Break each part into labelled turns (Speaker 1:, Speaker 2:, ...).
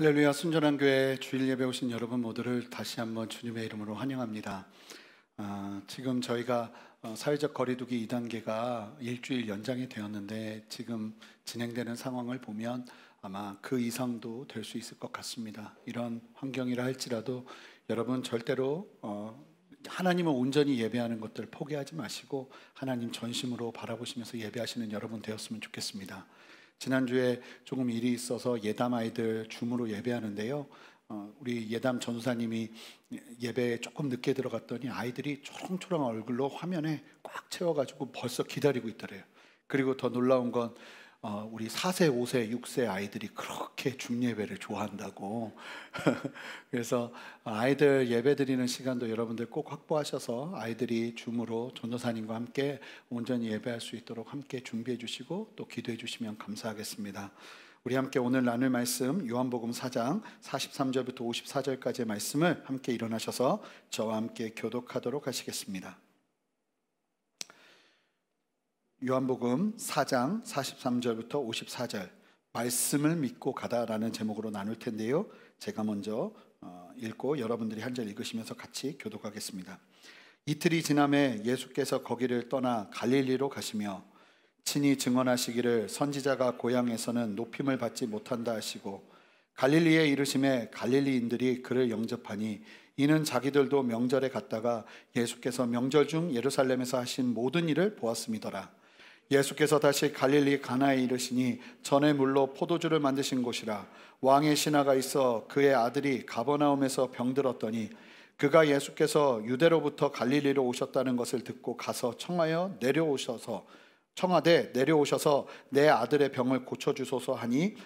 Speaker 1: 할렐루야. 순전한 교회 주일 예배 오신 여러분 모두를 다시 한번 주님의 이름으로 환영합니다. 지금 저희가 사회적 거리두기 2단계가 일주일 연장이 되었는데 지금 진행되는 상황을 보면 아마 그 이상도 될 수 있을 것 같습니다. 이런 환경이라 할지라도 여러분 절대로 하나님을 온전히 예배하는 것들 포기하지 마시고 하나님 전심으로 바라보시면서 예배하시는 여러분 되었으면 좋겠습니다. 지난주에 조금 일이 있어서 예담 아이들 줌으로 예배하는데요, 우리 예담 전도사님이 예배에 조금 늦게 들어갔더니 아이들이 초롱초롱 얼굴로 화면에 꽉 채워가지고 벌써 기다리고 있더래요. 그리고 더 놀라운 건 우리 4세, 5세, 6세 아이들이 그렇게 줌 예배를 좋아한다고. 그래서 아이들 예배 드리는 시간도 여러분들 꼭 확보하셔서 아이들이 줌으로 전도사님과 함께 온전히 예배할 수 있도록 함께 준비해 주시고 또 기도해 주시면 감사하겠습니다. 우리 함께 오늘 나눌 말씀 요한복음 4장 43절부터 54절까지의 말씀을 함께 일어나셔서 저와 함께 교독하도록 하시겠습니다. 요한복음 4장 43절부터 54절, 말씀을 믿고 가다라는 제목으로 나눌 텐데요, 제가 먼저 읽고 여러분들이 한 절 읽으시면서 같이 교독하겠습니다. 이틀이 지남에 예수께서 거기를 떠나 갈릴리로 가시며 친히 증언하시기를 선지자가 고향에서는 높임을 받지 못한다 하시고, 갈릴리에 이르심에 갈릴리인들이 그를 영접하니 이는 자기들도 명절에 갔다가 예수께서 명절 중 예루살렘에서 하신 모든 일을 보았음이더라. 예수께서 다시 갈릴리 가나에 이르시니 전에 물로 포도주를 만드신 곳이라. 왕의 신하가 있어 그의 아들이 가버나움에서 병들었더니 그가 예수께서 유대로부터 갈릴리로 오셨다는 것을 듣고 가서 청하되 내려오셔서 내 아들의 병을 고쳐주소서 하니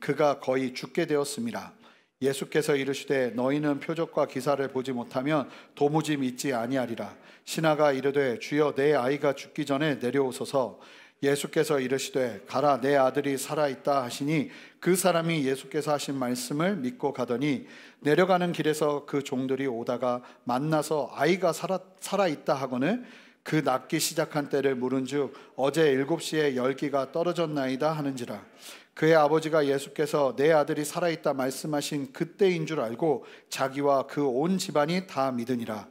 Speaker 1: 그가 거의 죽게 되었음이라. 예수께서 이르시되 너희는 표적과 기사를 보지 못하면 도무지 믿지 아니하리라. 신하가 이르되 주여 내 아이가 죽기 전에 내려오소서. 예수께서 이르시되 가라, 내 아들이 살아있다 하시니 그 사람이 예수께서 하신 말씀을 믿고 가더니 내려가는 길에서 그 종들이 오다가 만나서 아이가 살아있다 하거늘 그 낫기 시작한 때를 물은즉 어제 7시에 열기가 떨어졌나이다 하는지라. 그의 아버지가 예수께서 내 아들이 살아있다 말씀하신 그때인 줄 알고 자기와 그 온 집안이 다 믿으니라.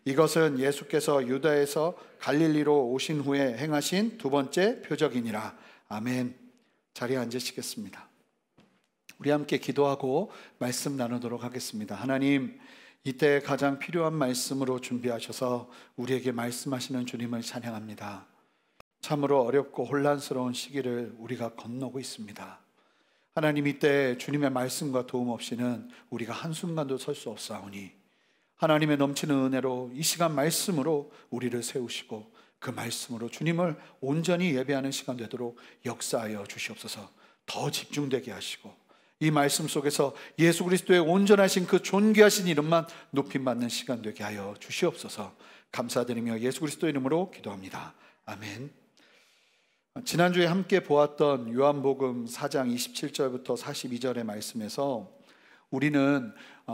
Speaker 1: 이것은 예수께서 유다에서 갈릴리로 오신 후에 행하신 두 번째 표적이니라. 아멘. 자리에 앉으시겠습니다. 우리 함께 기도하고 말씀 나누도록 하겠습니다. 하나님, 이때 가장 필요한 말씀으로 준비하셔서 우리에게 말씀하시는 주님을 찬양합니다. 참으로 어렵고 혼란스러운 시기를 우리가 건너고 있습니다. 하나님, 이때 주님의 말씀과 도움 없이는 우리가 한순간도 설 수 없사오니 하나님의 넘치는 은혜로 이 시간 말씀으로 우리를 세우시고 그 말씀으로 주님을 온전히 예배하는 시간 되도록 역사하여 주시옵소서. 더 집중되게 하시고 이 말씀 속에서 예수 그리스도의 온전하신 그 존귀하신 이름만 높임받는 시간 되게 하여 주시옵소서. 감사드리며 예수 그리스도 이름으로 기도합니다. 아멘. 지난주에 함께 보았던 요한복음 4장 27절부터 42절의 말씀에서 우리는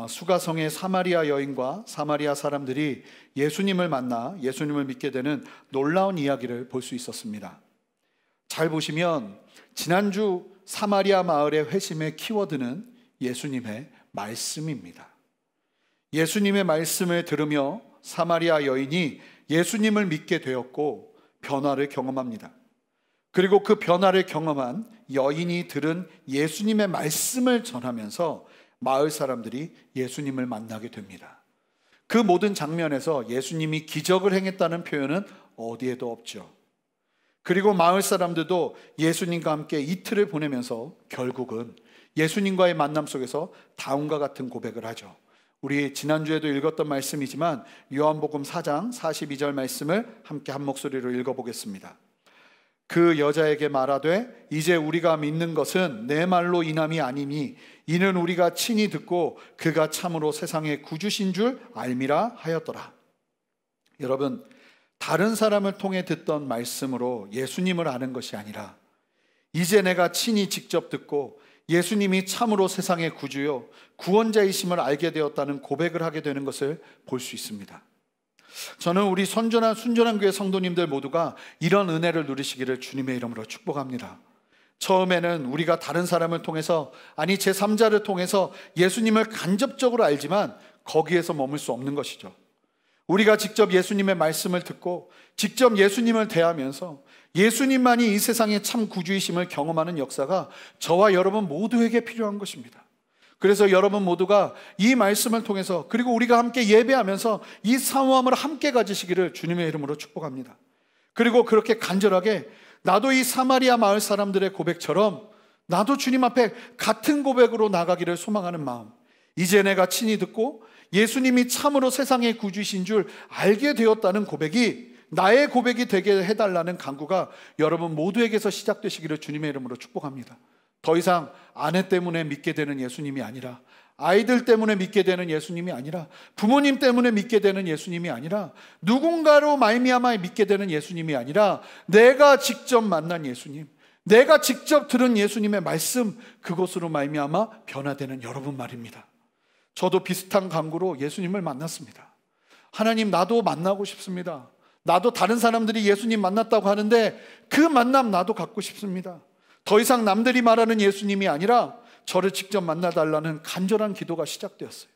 Speaker 1: 수가성의 사마리아 여인과 사마리아 사람들이 예수님을 만나 예수님을 믿게 되는 놀라운 이야기를 볼 수 있었습니다. 잘 보시면 지난주 사마리아 마을의 회심의 키워드는 예수님의 말씀입니다. 예수님의 말씀을 들으며 사마리아 여인이 예수님을 믿게 되었고 변화를 경험합니다. 그리고 그 변화를 경험한 여인이 들은 예수님의 말씀을 전하면서 마을 사람들이 예수님을 만나게 됩니다. 그 모든 장면에서 예수님이 기적을 행했다는 표현은 어디에도 없죠. 그리고 마을 사람들도 예수님과 함께 이틀을 보내면서 결국은 예수님과의 만남 속에서 다음과 같은 고백을 하죠. 우리 지난주에도 읽었던 말씀이지만 요한복음 4장 42절 말씀을 함께 한 목소리로 읽어보겠습니다. 그 여자에게 말하되 이제 우리가 믿는 것은 내 말로 인함이 아니니 이는 우리가 친히 듣고 그가 참으로 세상의 구주신 줄 알미라 하였더라. 여러분, 다른 사람을 통해 듣던 말씀으로 예수님을 아는 것이 아니라 이제 내가 친히 직접 듣고 예수님이 참으로 세상의 구주요 구원자이심을 알게 되었다는 고백을 하게 되는 것을 볼 수 있습니다. 저는 우리 순전한 교회 성도님들 모두가 이런 은혜를 누리시기를 주님의 이름으로 축복합니다. 처음에는 우리가 다른 사람을 통해서, 아니 제3자를 통해서 예수님을 간접적으로 알지만 거기에서 머물 수 없는 것이죠. 우리가 직접 예수님의 말씀을 듣고 직접 예수님을 대하면서 예수님만이 이 세상의 참 구주이심을 경험하는 역사가 저와 여러분 모두에게 필요한 것입니다. 그래서 여러분 모두가 이 말씀을 통해서, 그리고 우리가 함께 예배하면서 이 사모함을 함께 가지시기를 주님의 이름으로 축복합니다. 그리고 그렇게 간절하게 나도 이 사마리아 마을 사람들의 고백처럼 나도 주님 앞에 같은 고백으로 나가기를 소망하는 마음, 이제 내가 친히 듣고 예수님이 참으로 세상의 구주이신 줄 알게 되었다는 고백이 나의 고백이 되게 해달라는 간구가 여러분 모두에게서 시작되시기를 주님의 이름으로 축복합니다. 더 이상 아내 때문에 믿게 되는 예수님이 아니라, 아이들 때문에 믿게 되는 예수님이 아니라, 부모님 때문에 믿게 되는 예수님이 아니라, 누군가로 말미암아 믿게 되는 예수님이 아니라 내가 직접 만난 예수님, 내가 직접 들은 예수님의 말씀, 그것으로 말미암아 변화되는 여러분 말입니다. 저도 비슷한 간구로 예수님을 만났습니다. 하나님, 나도 만나고 싶습니다. 나도 다른 사람들이 예수님 만났다고 하는데 그 만남 나도 갖고 싶습니다. 더 이상 남들이 말하는 예수님이 아니라 저를 직접 만나달라는 간절한 기도가 시작되었어요.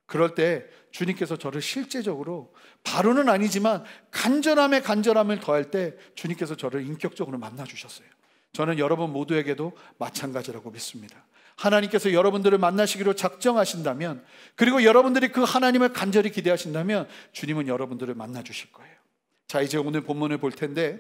Speaker 1: 그럴 때 주님께서 저를 실제적으로, 바로는 아니지만 간절함에 간절함을 더할 때 주님께서 저를 인격적으로 만나주셨어요. 저는 여러분 모두에게도 마찬가지라고 믿습니다. 하나님께서 여러분들을 만나시기로 작정하신다면, 그리고 여러분들이 그 하나님을 간절히 기대하신다면 주님은 여러분들을 만나주실 거예요. 자, 이제 오늘 본문을 볼 텐데,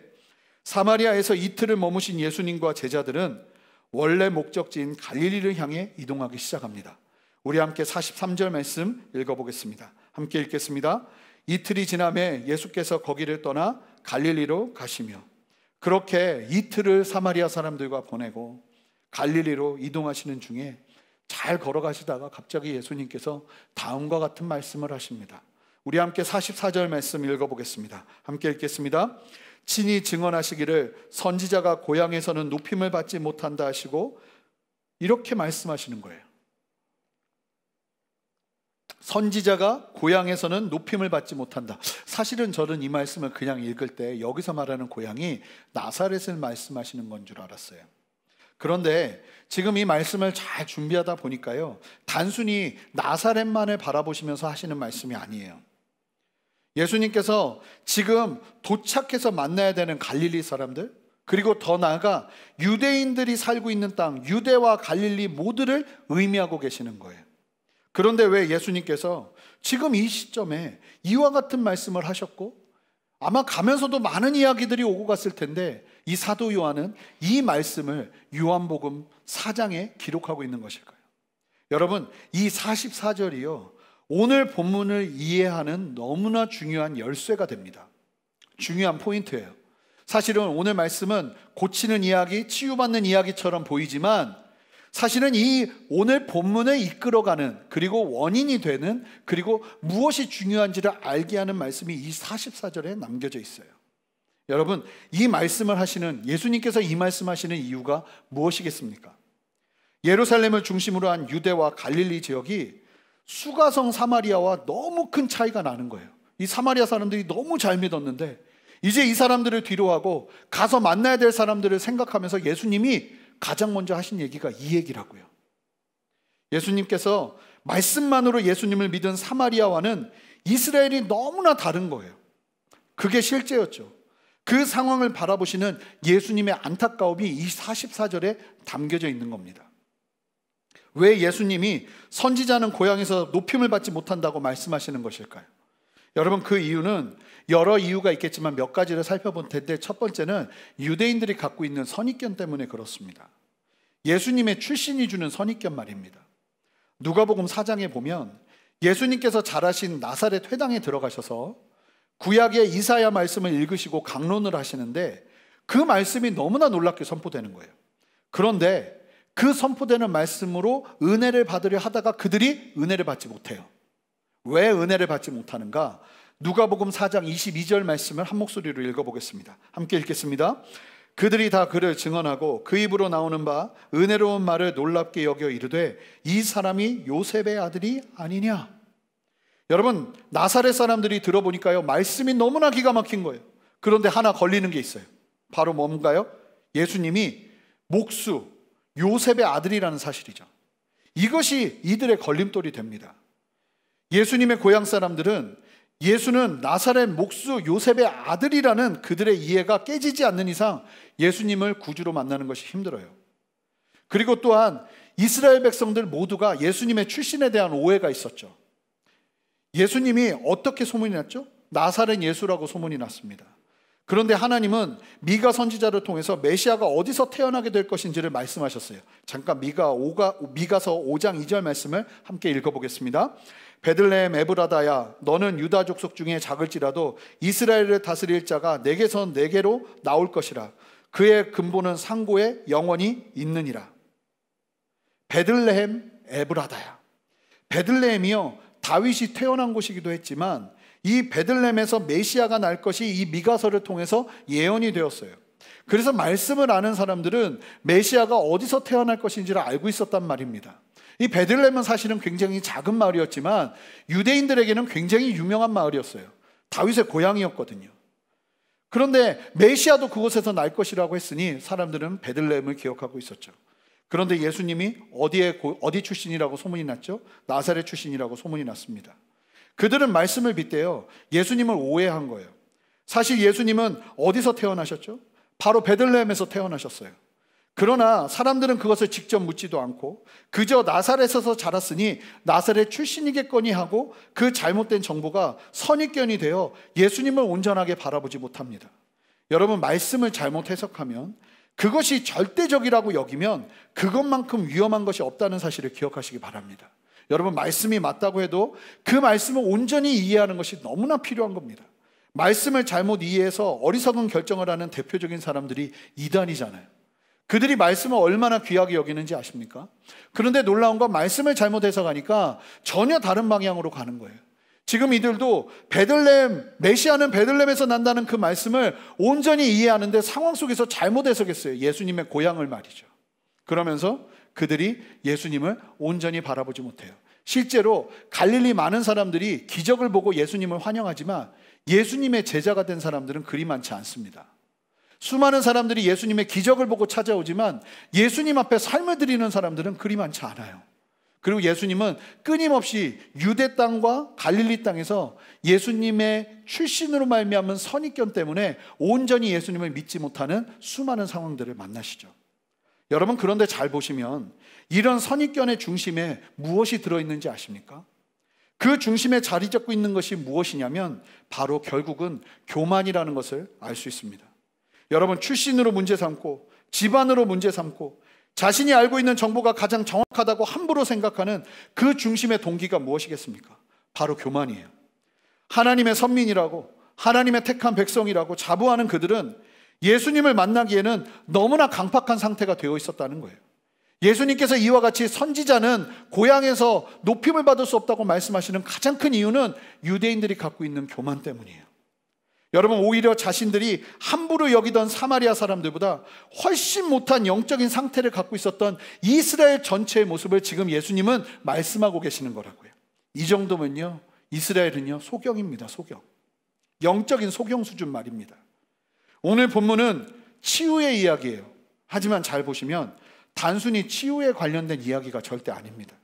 Speaker 1: 사마리아에서 이틀을 머무신 예수님과 제자들은 원래 목적지인 갈릴리를 향해 이동하기 시작합니다. 우리 함께 43절 말씀 읽어보겠습니다. 함께 읽겠습니다. 이틀이 지남에 예수께서 거기를 떠나 갈릴리로 가시며, 그렇게 이틀을 사마리아 사람들과 보내고 갈릴리로 이동하시는 중에 잘 걸어가시다가 갑자기 예수님께서 다음과 같은 말씀을 하십니다. 우리 함께 44절 말씀 읽어보겠습니다. 함께 읽겠습니다. 친히 증언하시기를 선지자가 고향에서는 높임을 받지 못한다 하시고, 이렇게 말씀하시는 거예요. 선지자가 고향에서는 높임을 받지 못한다. 사실은 저는 이 말씀을 그냥 읽을 때 여기서 말하는 고향이 나사렛을 말씀하시는 건 줄 알았어요. 그런데 지금 이 말씀을 잘 준비하다 보니까요, 단순히 나사렛만을 바라보시면서 하시는 말씀이 아니에요. 예수님께서 지금 도착해서 만나야 되는 갈릴리 사람들, 그리고 더 나아가 유대인들이 살고 있는 땅, 유대와 갈릴리 모두를 의미하고 계시는 거예요. 그런데 왜 예수님께서 지금 이 시점에 이와 같은 말씀을 하셨고, 아마 가면서도 많은 이야기들이 오고 갔을 텐데 이 사도 요한은 이 말씀을 요한복음 4장에 기록하고 있는 것일까요? 여러분, 이 44절이요, 오늘 본문을 이해하는 너무나 중요한 열쇠가 됩니다. 중요한 포인트예요. 사실은 오늘 말씀은 고치는 이야기, 치유받는 이야기처럼 보이지만 사실은 이 오늘 본문을 이끌어가는, 그리고 원인이 되는, 그리고 무엇이 중요한지를 알게 하는 말씀이 이 44절에 남겨져 있어요. 여러분, 이 말씀을 하시는, 예수님께서 이 말씀하시는 이유가 무엇이겠습니까? 예루살렘을 중심으로 한 유대와 갈릴리 지역이 수가성 사마리아와 너무 큰 차이가 나는 거예요. 이 사마리아 사람들이 너무 잘 믿었는데 이제 이 사람들을 뒤로하고 가서 만나야 될 사람들을 생각하면서 예수님이 가장 먼저 하신 얘기가 이 얘기라고요. 예수님께서 말씀만으로 예수님을 믿은 사마리아와는 이스라엘이 너무나 다른 거예요. 그게 실제였죠. 그 상황을 바라보시는 예수님의 안타까움이 이 44절에 담겨져 있는 겁니다. 왜 예수님이 선지자는 고향에서 높임을 받지 못한다고 말씀하시는 것일까요? 여러분, 그 이유는 여러 이유가 있겠지만 몇 가지를 살펴볼 텐데, 첫 번째는 유대인들이 갖고 있는 선입견 때문에 그렇습니다. 예수님의 출신이 주는 선입견 말입니다. 누가복음 4장에 보면 예수님께서 자라신 나사렛 회당에 들어가셔서 구약의 이사야 말씀을 읽으시고 강론을 하시는데 그 말씀이 너무나 놀랍게 선포되는 거예요. 그런데 그 선포되는 말씀으로 은혜를 받으려 하다가 그들이 은혜를 받지 못해요. 왜 은혜를 받지 못하는가? 누가복음 4장 22절 말씀을 한 목소리로 읽어보겠습니다. 함께 읽겠습니다. 그들이 다 그를 증언하고 그 입으로 나오는 바 은혜로운 말을 놀랍게 여겨 이르되 이 사람이 요셉의 아들이 아니냐? 여러분, 나사렛 사람들이 들어보니까요, 말씀이 너무나 기가 막힌 거예요. 그런데 하나 걸리는 게 있어요. 바로 뭔가요? 예수님이 목수, 요셉의 아들이라는 사실이죠. 이것이 이들의 걸림돌이 됩니다. 예수님의 고향 사람들은 예수는 나사렛 목수 요셉의 아들이라는 그들의 이해가 깨지지 않는 이상 예수님을 구주로 만나는 것이 힘들어요. 그리고 또한 이스라엘 백성들 모두가 예수님의 출신에 대한 오해가 있었죠. 예수님이 어떻게 소문이 났죠? 나사렛 예수라고 소문이 났습니다. 그런데 하나님은 미가 선지자를 통해서 메시아가 어디서 태어나게 될 것인지를 말씀하셨어요. 잠깐 미가서 5장 2절 말씀을 함께 읽어보겠습니다. 베들레헴 에브라다야, 너는 유다 족속 중에 작을지라도 이스라엘을 다스릴 자가 내게서 내게로 나올 것이라. 그의 근본은 상고에 영원히 있느니라. 베들레헴 에브라다야. 베들레헴이요, 다윗이 태어난 곳이기도 했지만 이 베들레헴에서 메시아가 날 것이 이 미가서를 통해서 예언이 되었어요. 그래서 말씀을 아는 사람들은 메시아가 어디서 태어날 것인지를 알고 있었단 말입니다. 이 베들레헴은 사실은 굉장히 작은 마을이었지만 유대인들에게는 굉장히 유명한 마을이었어요. 다윗의 고향이었거든요. 그런데 메시아도 그곳에서 날 것이라고 했으니 사람들은 베들레헴을 기억하고 있었죠. 그런데 예수님이 어디 출신이라고 소문이 났죠? 나사렛 출신이라고 소문이 났습니다. 그들은 말씀을 빗대어 예수님을 오해한 거예요. 사실 예수님은 어디서 태어나셨죠? 바로 베들레헴에서 태어나셨어요. 그러나 사람들은 그것을 직접 묻지도 않고 그저 나사렛에서 자랐으니 나사렛 출신이겠거니 하고 그 잘못된 정보가 선입견이 되어 예수님을 온전하게 바라보지 못합니다. 여러분, 말씀을 잘못 해석하면, 그것이 절대적이라고 여기면 그것만큼 위험한 것이 없다는 사실을 기억하시기 바랍니다. 여러분, 말씀이 맞다고 해도 그 말씀을 온전히 이해하는 것이 너무나 필요한 겁니다. 말씀을 잘못 이해해서 어리석은 결정을 하는 대표적인 사람들이 이단이잖아요. 그들이 말씀을 얼마나 귀하게 여기는지 아십니까? 그런데 놀라운 건 말씀을 잘못 해석하니까 전혀 다른 방향으로 가는 거예요. 지금 이들도 베들레헴, 메시아는 베들레헴에서 난다는 그 말씀을 온전히 이해하는데 상황 속에서 잘못 해석했어요. 예수님의 고향을 말이죠. 그러면서 그들이 예수님을 온전히 바라보지 못해요. 실제로 갈릴리 많은 사람들이 기적을 보고 예수님을 환영하지만 예수님의 제자가 된 사람들은 그리 많지 않습니다. 수많은 사람들이 예수님의 기적을 보고 찾아오지만 예수님 앞에 삶을 드리는 사람들은 그리 많지 않아요. 그리고 예수님은 끊임없이 유대 땅과 갈릴리 땅에서 예수님의 출신으로 말미암은 선입견 때문에 온전히 예수님을 믿지 못하는 수많은 상황들을 만나시죠. 여러분, 그런데 잘 보시면 이런 선입견의 중심에 무엇이 들어있는지 아십니까? 그 중심에 자리 잡고 있는 것이 무엇이냐면 바로 결국은 교만이라는 것을 알 수 있습니다. 여러분, 출신으로 문제 삼고 집안으로 문제 삼고 자신이 알고 있는 정보가 가장 정확하다고 함부로 생각하는 그 중심의 동기가 무엇이겠습니까? 바로 교만이에요. 하나님의 선민이라고, 하나님의 택한 백성이라고 자부하는 그들은 예수님을 만나기에는 너무나 강팍한 상태가 되어 있었다는 거예요. 예수님께서 이와 같이 선지자는 고향에서 높임을 받을 수 없다고 말씀하시는 가장 큰 이유는 유대인들이 갖고 있는 교만 때문이에요. 여러분, 오히려 자신들이 함부로 여기던 사마리아 사람들보다 훨씬 못한 영적인 상태를 갖고 있었던 이스라엘 전체의 모습을 지금 예수님은 말씀하고 계시는 거라고요. 이 정도면요, 이스라엘은요, 소경입니다. 소경. 영적인 소경 수준 말입니다. 오늘 본문은 치유의 이야기예요. 하지만 잘 보시면 단순히 치유에 관련된 이야기가 절대 아닙니다.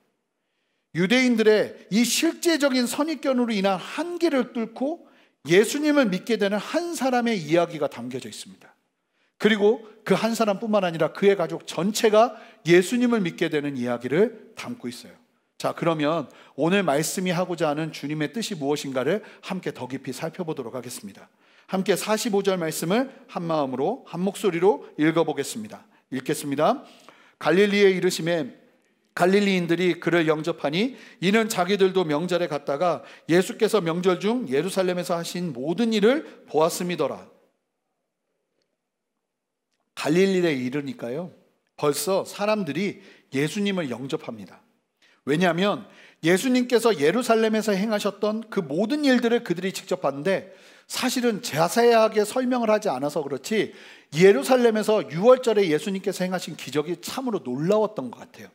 Speaker 1: 유대인들의 이 실제적인 선입견으로 인한 한계를 뚫고 예수님을 믿게 되는 한 사람의 이야기가 담겨져 있습니다. 그리고 그 한 사람뿐만 아니라 그의 가족 전체가 예수님을 믿게 되는 이야기를 담고 있어요. 자, 그러면 오늘 말씀이 하고자 하는 주님의 뜻이 무엇인가를 함께 더 깊이 살펴보도록 하겠습니다. 함께 45절 말씀을 한 마음으로 한 목소리로 읽어보겠습니다. 읽겠습니다. 갈릴리에 이르심에 갈릴리인들이 그를 영접하니 이는 자기들도 명절에 갔다가 예수께서 명절 중 예루살렘에서 하신 모든 일을 보았음이더라. 갈릴리에 이르니까요, 벌써 사람들이 예수님을 영접합니다. 왜냐하면 예수님께서 예루살렘에서 행하셨던 그 모든 일들을 그들이 직접 봤는데 사실은 자세하게 설명을 하지 않아서 그렇지 예루살렘에서 유월절에 예수님께서 행하신 기적이 참으로 놀라웠던 것 같아요.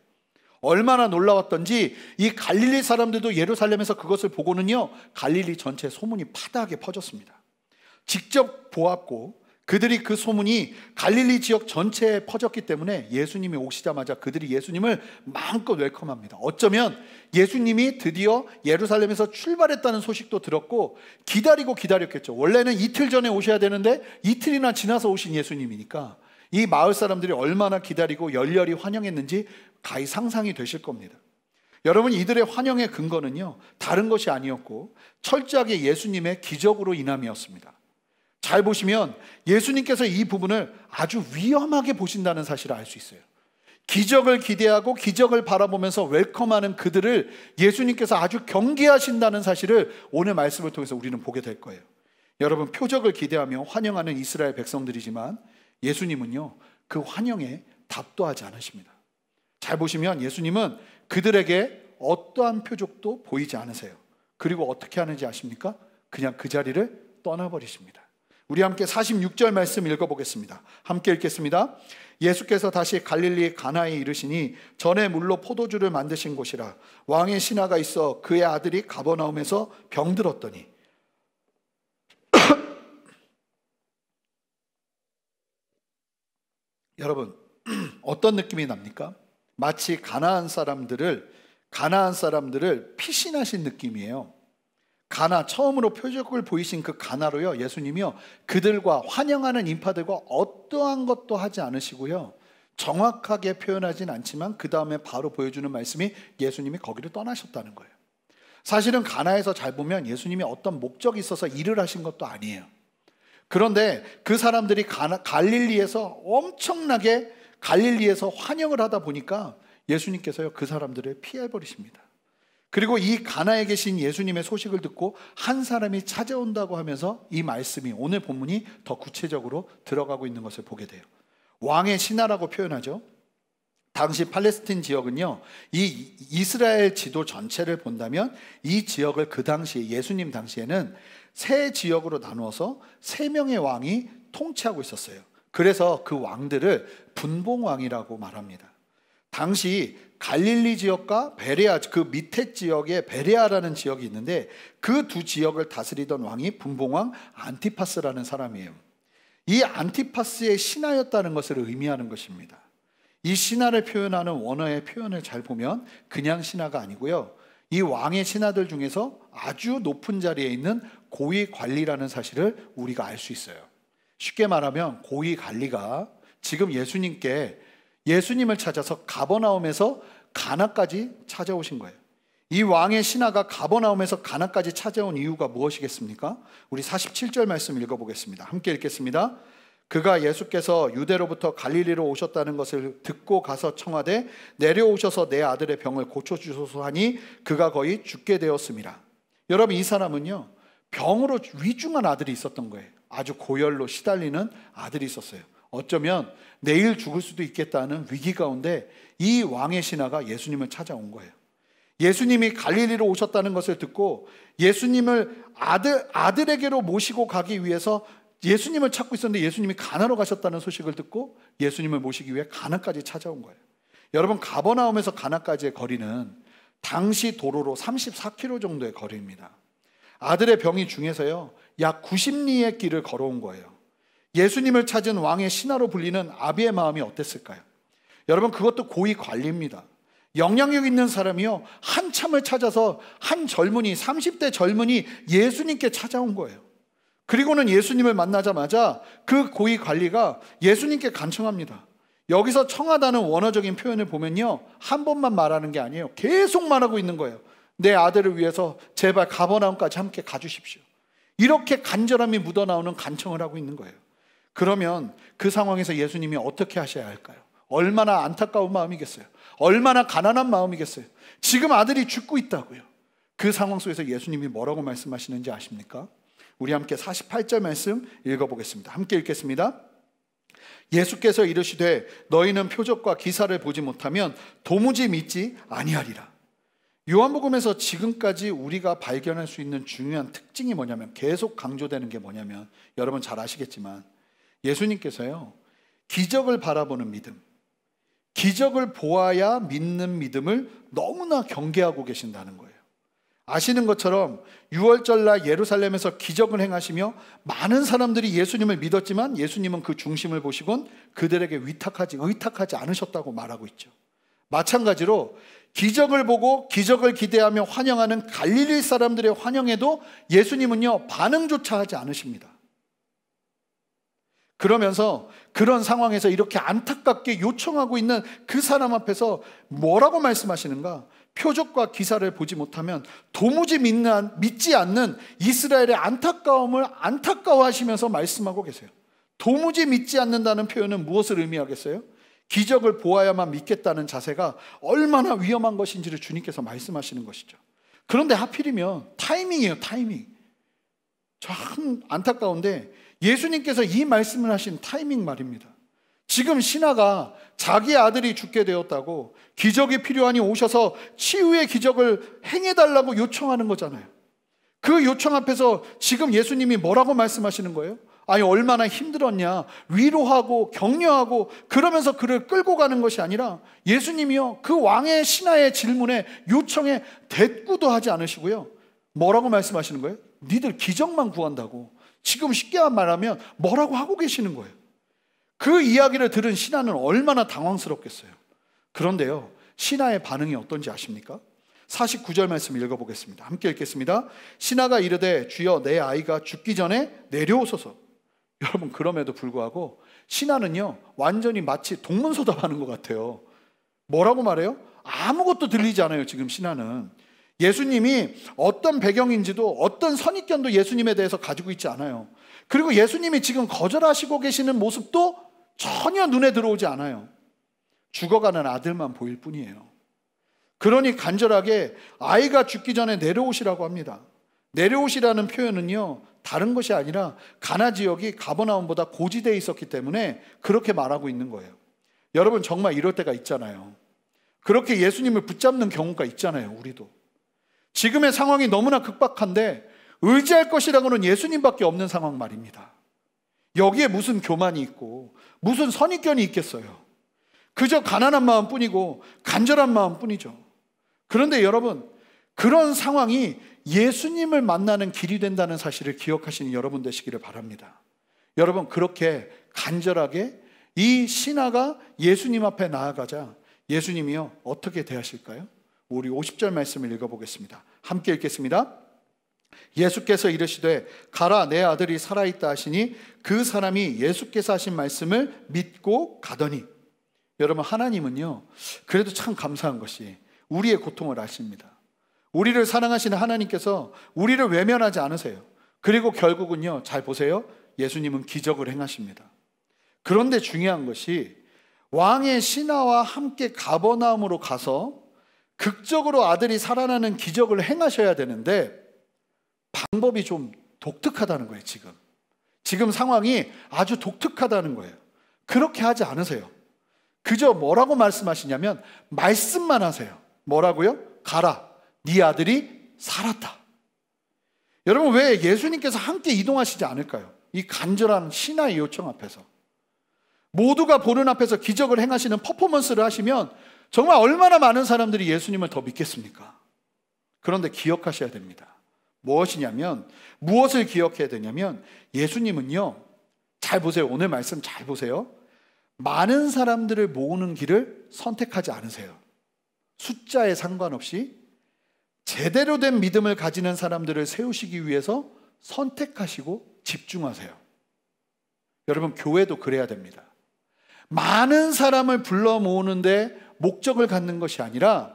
Speaker 1: 얼마나 놀라웠던지 이 갈릴리 사람들도 예루살렘에서 그것을 보고는요, 갈릴리 전체에 소문이 파다하게 퍼졌습니다. 직접 보았고 그들이 그 소문이 갈릴리 지역 전체에 퍼졌기 때문에 예수님이 오시자마자 그들이 예수님을 마음껏 웰컴합니다. 어쩌면 예수님이 드디어 예루살렘에서 출발했다는 소식도 들었고 기다리고 기다렸겠죠. 원래는 이틀 전에 오셔야 되는데 이틀이나 지나서 오신 예수님이니까 이 마을 사람들이 얼마나 기다리고 열렬히 환영했는지 가히 상상이 되실 겁니다. 여러분, 이들의 환영의 근거는요, 다른 것이 아니었고 철저하게 예수님의 기적으로 인함이었습니다. 잘 보시면 예수님께서 이 부분을 아주 위험하게 보신다는 사실을 알 수 있어요. 기적을 기대하고 기적을 바라보면서 웰컴하는 그들을 예수님께서 아주 경계하신다는 사실을 오늘 말씀을 통해서 우리는 보게 될 거예요. 여러분, 표적을 기대하며 환영하는 이스라엘 백성들이지만 예수님은요, 그 환영에 답도 하지 않으십니다. 잘 보시면 예수님은 그들에게 어떠한 표적도 보이지 않으세요. 그리고 어떻게 하는지 아십니까? 그냥 그 자리를 떠나버리십니다. 우리 함께 46절 말씀 읽어보겠습니다. 함께 읽겠습니다. 예수께서 다시 갈릴리 가나에 이르시니 전에 물로 포도주를 만드신 곳이라 왕의 신하가 있어 그의 아들이 가버나움에서 병들었더니 여러분, 어떤 느낌이 납니까? 마치 가나안 사람들을 피신하신 느낌이에요. 처음으로 표적을 보이신 그 가나로요, 예수님이요, 그들과 환영하는 인파들과 어떠한 것도 하지 않으시고요, 정확하게 표현하진 않지만 그 다음에 바로 보여주는 말씀이 예수님이 거기를 떠나셨다는 거예요. 사실은 가나에서 잘 보면 예수님이 어떤 목적이 있어서 일을 하신 것도 아니에요. 그런데 그 사람들이 갈릴리에서 엄청나게 갈릴리에서 환영을 하다 보니까 예수님께서요, 그 사람들을 피해버리십니다. 그리고 이 가나에 계신 예수님의 소식을 듣고 한 사람이 찾아온다고 하면서 이 말씀이, 오늘 본문이 더 구체적으로 들어가고 있는 것을 보게 돼요. 왕의 신하라고 표현하죠. 당시 팔레스틴 지역은요, 이 이스라엘 지도 전체를 본다면 이 지역을 그 당시에, 예수님 당시에는 세 지역으로 나누어서 세 명의 왕이 통치하고 있었어요. 그래서 그 왕들을 분봉왕이라고 말합니다. 당시 갈릴리 지역과 베레아, 그 밑에 지역에 베레아라는 지역이 있는데 그 두 지역을 다스리던 왕이 분봉왕 안티파스라는 사람이에요. 이 안티파스의 신하였다는 것을 의미하는 것입니다. 이 신하를 표현하는 원어의 표현을 잘 보면 그냥 신하가 아니고요, 이 왕의 신하들 중에서 아주 높은 자리에 있는 고위 관리라는 사실을 우리가 알 수 있어요. 쉽게 말하면 고위 관리가 지금 예수님을 찾아서 가버나움에서 가나까지 찾아오신 거예요. 이 왕의 신하가 가버나움에서 가나까지 찾아온 이유가 무엇이겠습니까? 우리 47절 말씀 읽어보겠습니다. 함께 읽겠습니다. 그가 예수께서 유대로부터 갈릴리로 오셨다는 것을 듣고 가서 청하되 내려오셔서 내 아들의 병을 고쳐주소서 하니 그가 거의 죽게 되었습니다. 여러분, 이 사람은요, 병으로 위중한 아들이 있었던 거예요. 아주 고열로 시달리는 아들이 있었어요. 어쩌면 내일 죽을 수도 있겠다는 위기 가운데 이 왕의 신하가 예수님을 찾아온 거예요. 예수님이 갈릴리로 오셨다는 것을 듣고 예수님을 아들에게로 모시고 가기 위해서 예수님을 찾고 있었는데 예수님이 가나로 가셨다는 소식을 듣고 예수님을 모시기 위해 가나까지 찾아온 거예요. 여러분, 가버나움에서 가나까지의 거리는 당시 도로로 34km 정도의 거리입니다. 아들의 병이 중해서요, 약 90리의 길을 걸어온 거예요. 예수님을 찾은 왕의 신하로 불리는 아비의 마음이 어땠을까요? 여러분, 그것도 고위 관리입니다. 영향력 있는 사람이요, 한참을 찾아서 한 젊은이, 30대 젊은이 예수님께 찾아온 거예요. 그리고는 예수님을 만나자마자 그 고위 관리가 예수님께 간청합니다. 여기서 청하다는 원어적인 표현을 보면요, 한 번만 말하는 게 아니에요. 계속 말하고 있는 거예요. 내 아들을 위해서 제발 가버나움까지 함께 가주십시오. 이렇게 간절함이 묻어나오는 간청을 하고 있는 거예요. 그러면 그 상황에서 예수님이 어떻게 하셔야 할까요? 얼마나 안타까운 마음이겠어요? 얼마나 가난한 마음이겠어요? 지금 아들이 죽고 있다고요. 그 상황 속에서 예수님이 뭐라고 말씀하시는지 아십니까? 우리 함께 48절 말씀 읽어보겠습니다. 함께 읽겠습니다. 예수께서 이르시되 너희는 표적과 기사를 보지 못하면 도무지 믿지 아니하리라. 요한복음에서 지금까지 우리가 발견할 수 있는 중요한 특징이 뭐냐면, 계속 강조되는 게 뭐냐면, 여러분 잘 아시겠지만 예수님께서요, 기적을 바라보는 믿음, 기적을 보아야 믿는 믿음을 너무나 경계하고 계신다는 거예요. 아시는 것처럼 유월절날 예루살렘에서 기적을 행하시며 많은 사람들이 예수님을 믿었지만 예수님은 그 중심을 보시곤 그들에게 의탁하지 않으셨다고 말하고 있죠. 마찬가지로 기적을 보고 기적을 기대하며 환영하는 갈릴리 사람들의 환영에도 예수님은요, 반응조차 하지 않으십니다. 그러면서 그런 상황에서 이렇게 안타깝게 요청하고 있는 그 사람 앞에서 뭐라고 말씀하시는가? 표적과 기사를 보지 못하면 도무지 믿지 않는 이스라엘의 안타까움을 안타까워하시면서 말씀하고 계세요. 도무지 믿지 않는다는 표현은 무엇을 의미하겠어요? 기적을 보아야만 믿겠다는 자세가 얼마나 위험한 것인지를 주님께서 말씀하시는 것이죠. 그런데 하필이면 타이밍이에요, 타이밍. 참 안타까운데 예수님께서 이 말씀을 하신 타이밍 말입니다. 지금 신하가 자기 아들이 죽게 되었다고 기적이 필요하니 오셔서 치유의 기적을 행해달라고 요청하는 거잖아요. 그 요청 앞에서 지금 예수님이 뭐라고 말씀하시는 거예요? 아니 얼마나 힘들었냐, 위로하고 격려하고 그러면서 그를 끌고 가는 것이 아니라 예수님이요, 그 왕의 신하의 질문에 요청에 대꾸도 하지 않으시고요, 뭐라고 말씀하시는 거예요? 니들 기적만 구한다고. 지금 쉽게 말하면 뭐라고 하고 계시는 거예요. 그 이야기를 들은 신하는 얼마나 당황스럽겠어요. 그런데요, 신하의 반응이 어떤지 아십니까? 49절 말씀 읽어보겠습니다. 함께 읽겠습니다. 신하가 이르되 주여 내 아이가 죽기 전에 내려오소서. 여러분, 그럼에도 불구하고 신하는요, 완전히 마치 동문서답하는 것 같아요. 뭐라고 말해요? 아무것도 들리지 않아요. 지금 신하는 예수님이 어떤 배경인지도 어떤 선입견도 예수님에 대해서 가지고 있지 않아요. 그리고 예수님이 지금 거절하시고 계시는 모습도 전혀 눈에 들어오지 않아요. 죽어가는 아들만 보일 뿐이에요. 그러니 간절하게 아이가 죽기 전에 내려오시라고 합니다. 내려오시라는 표현은요, 다른 것이 아니라 가나 지역이 가버나움보다 고지대에 있었기 때문에 그렇게 말하고 있는 거예요. 여러분, 정말 이럴 때가 있잖아요. 그렇게 예수님을 붙잡는 경우가 있잖아요. 우리도 지금의 상황이 너무나 급박한데 의지할 것이라고는 예수님밖에 없는 상황 말입니다. 여기에 무슨 교만이 있고 무슨 선입견이 있겠어요. 그저 가난한 마음뿐이고 간절한 마음뿐이죠. 그런데 여러분, 그런 상황이 예수님을 만나는 길이 된다는 사실을 기억하시는 여러분 되시기를 바랍니다. 여러분, 그렇게 간절하게 이 신하가 예수님 앞에 나아가자 예수님이요, 어떻게 대하실까요? 우리 50절 말씀을 읽어보겠습니다. 함께 읽겠습니다. 예수께서 이르시되 가라, 내 아들이 살아있다 하시니 그 사람이 예수께서 하신 말씀을 믿고 가더니. 여러분, 하나님은요, 그래도 참 감사한 것이 우리의 고통을 아십니다. 우리를 사랑하시는 하나님께서 우리를 외면하지 않으세요. 그리고 결국은요, 잘 보세요, 예수님은 기적을 행하십니다. 그런데 중요한 것이 왕의 신하와 함께 가버나움으로 가서 극적으로 아들이 살아나는 기적을 행하셔야 되는데 방법이 좀 독특하다는 거예요. 지금 상황이 아주 독특하다는 거예요. 그렇게 하지 않으세요. 그저 뭐라고 말씀하시냐면 말씀만 하세요. 뭐라고요? 가라, 네 아들이 살았다. 여러분, 왜 예수님께서 함께 이동하시지 않을까요? 이 간절한 신하의 요청 앞에서 모두가 보는 앞에서 기적을 행하시는 퍼포먼스를 하시면 정말 얼마나 많은 사람들이 예수님을 더 믿겠습니까? 그런데 기억하셔야 됩니다. 무엇이냐면, 무엇을 기억해야 되냐면 예수님은요, 잘 보세요. 오늘 말씀 잘 보세요. 많은 사람들을 모으는 길을 선택하지 않으세요. 숫자에 상관없이 제대로 된 믿음을 가지는 사람들을 세우시기 위해서 선택하시고 집중하세요. 여러분, 교회도 그래야 됩니다. 많은 사람을 불러 모으는데 목적을 갖는 것이 아니라,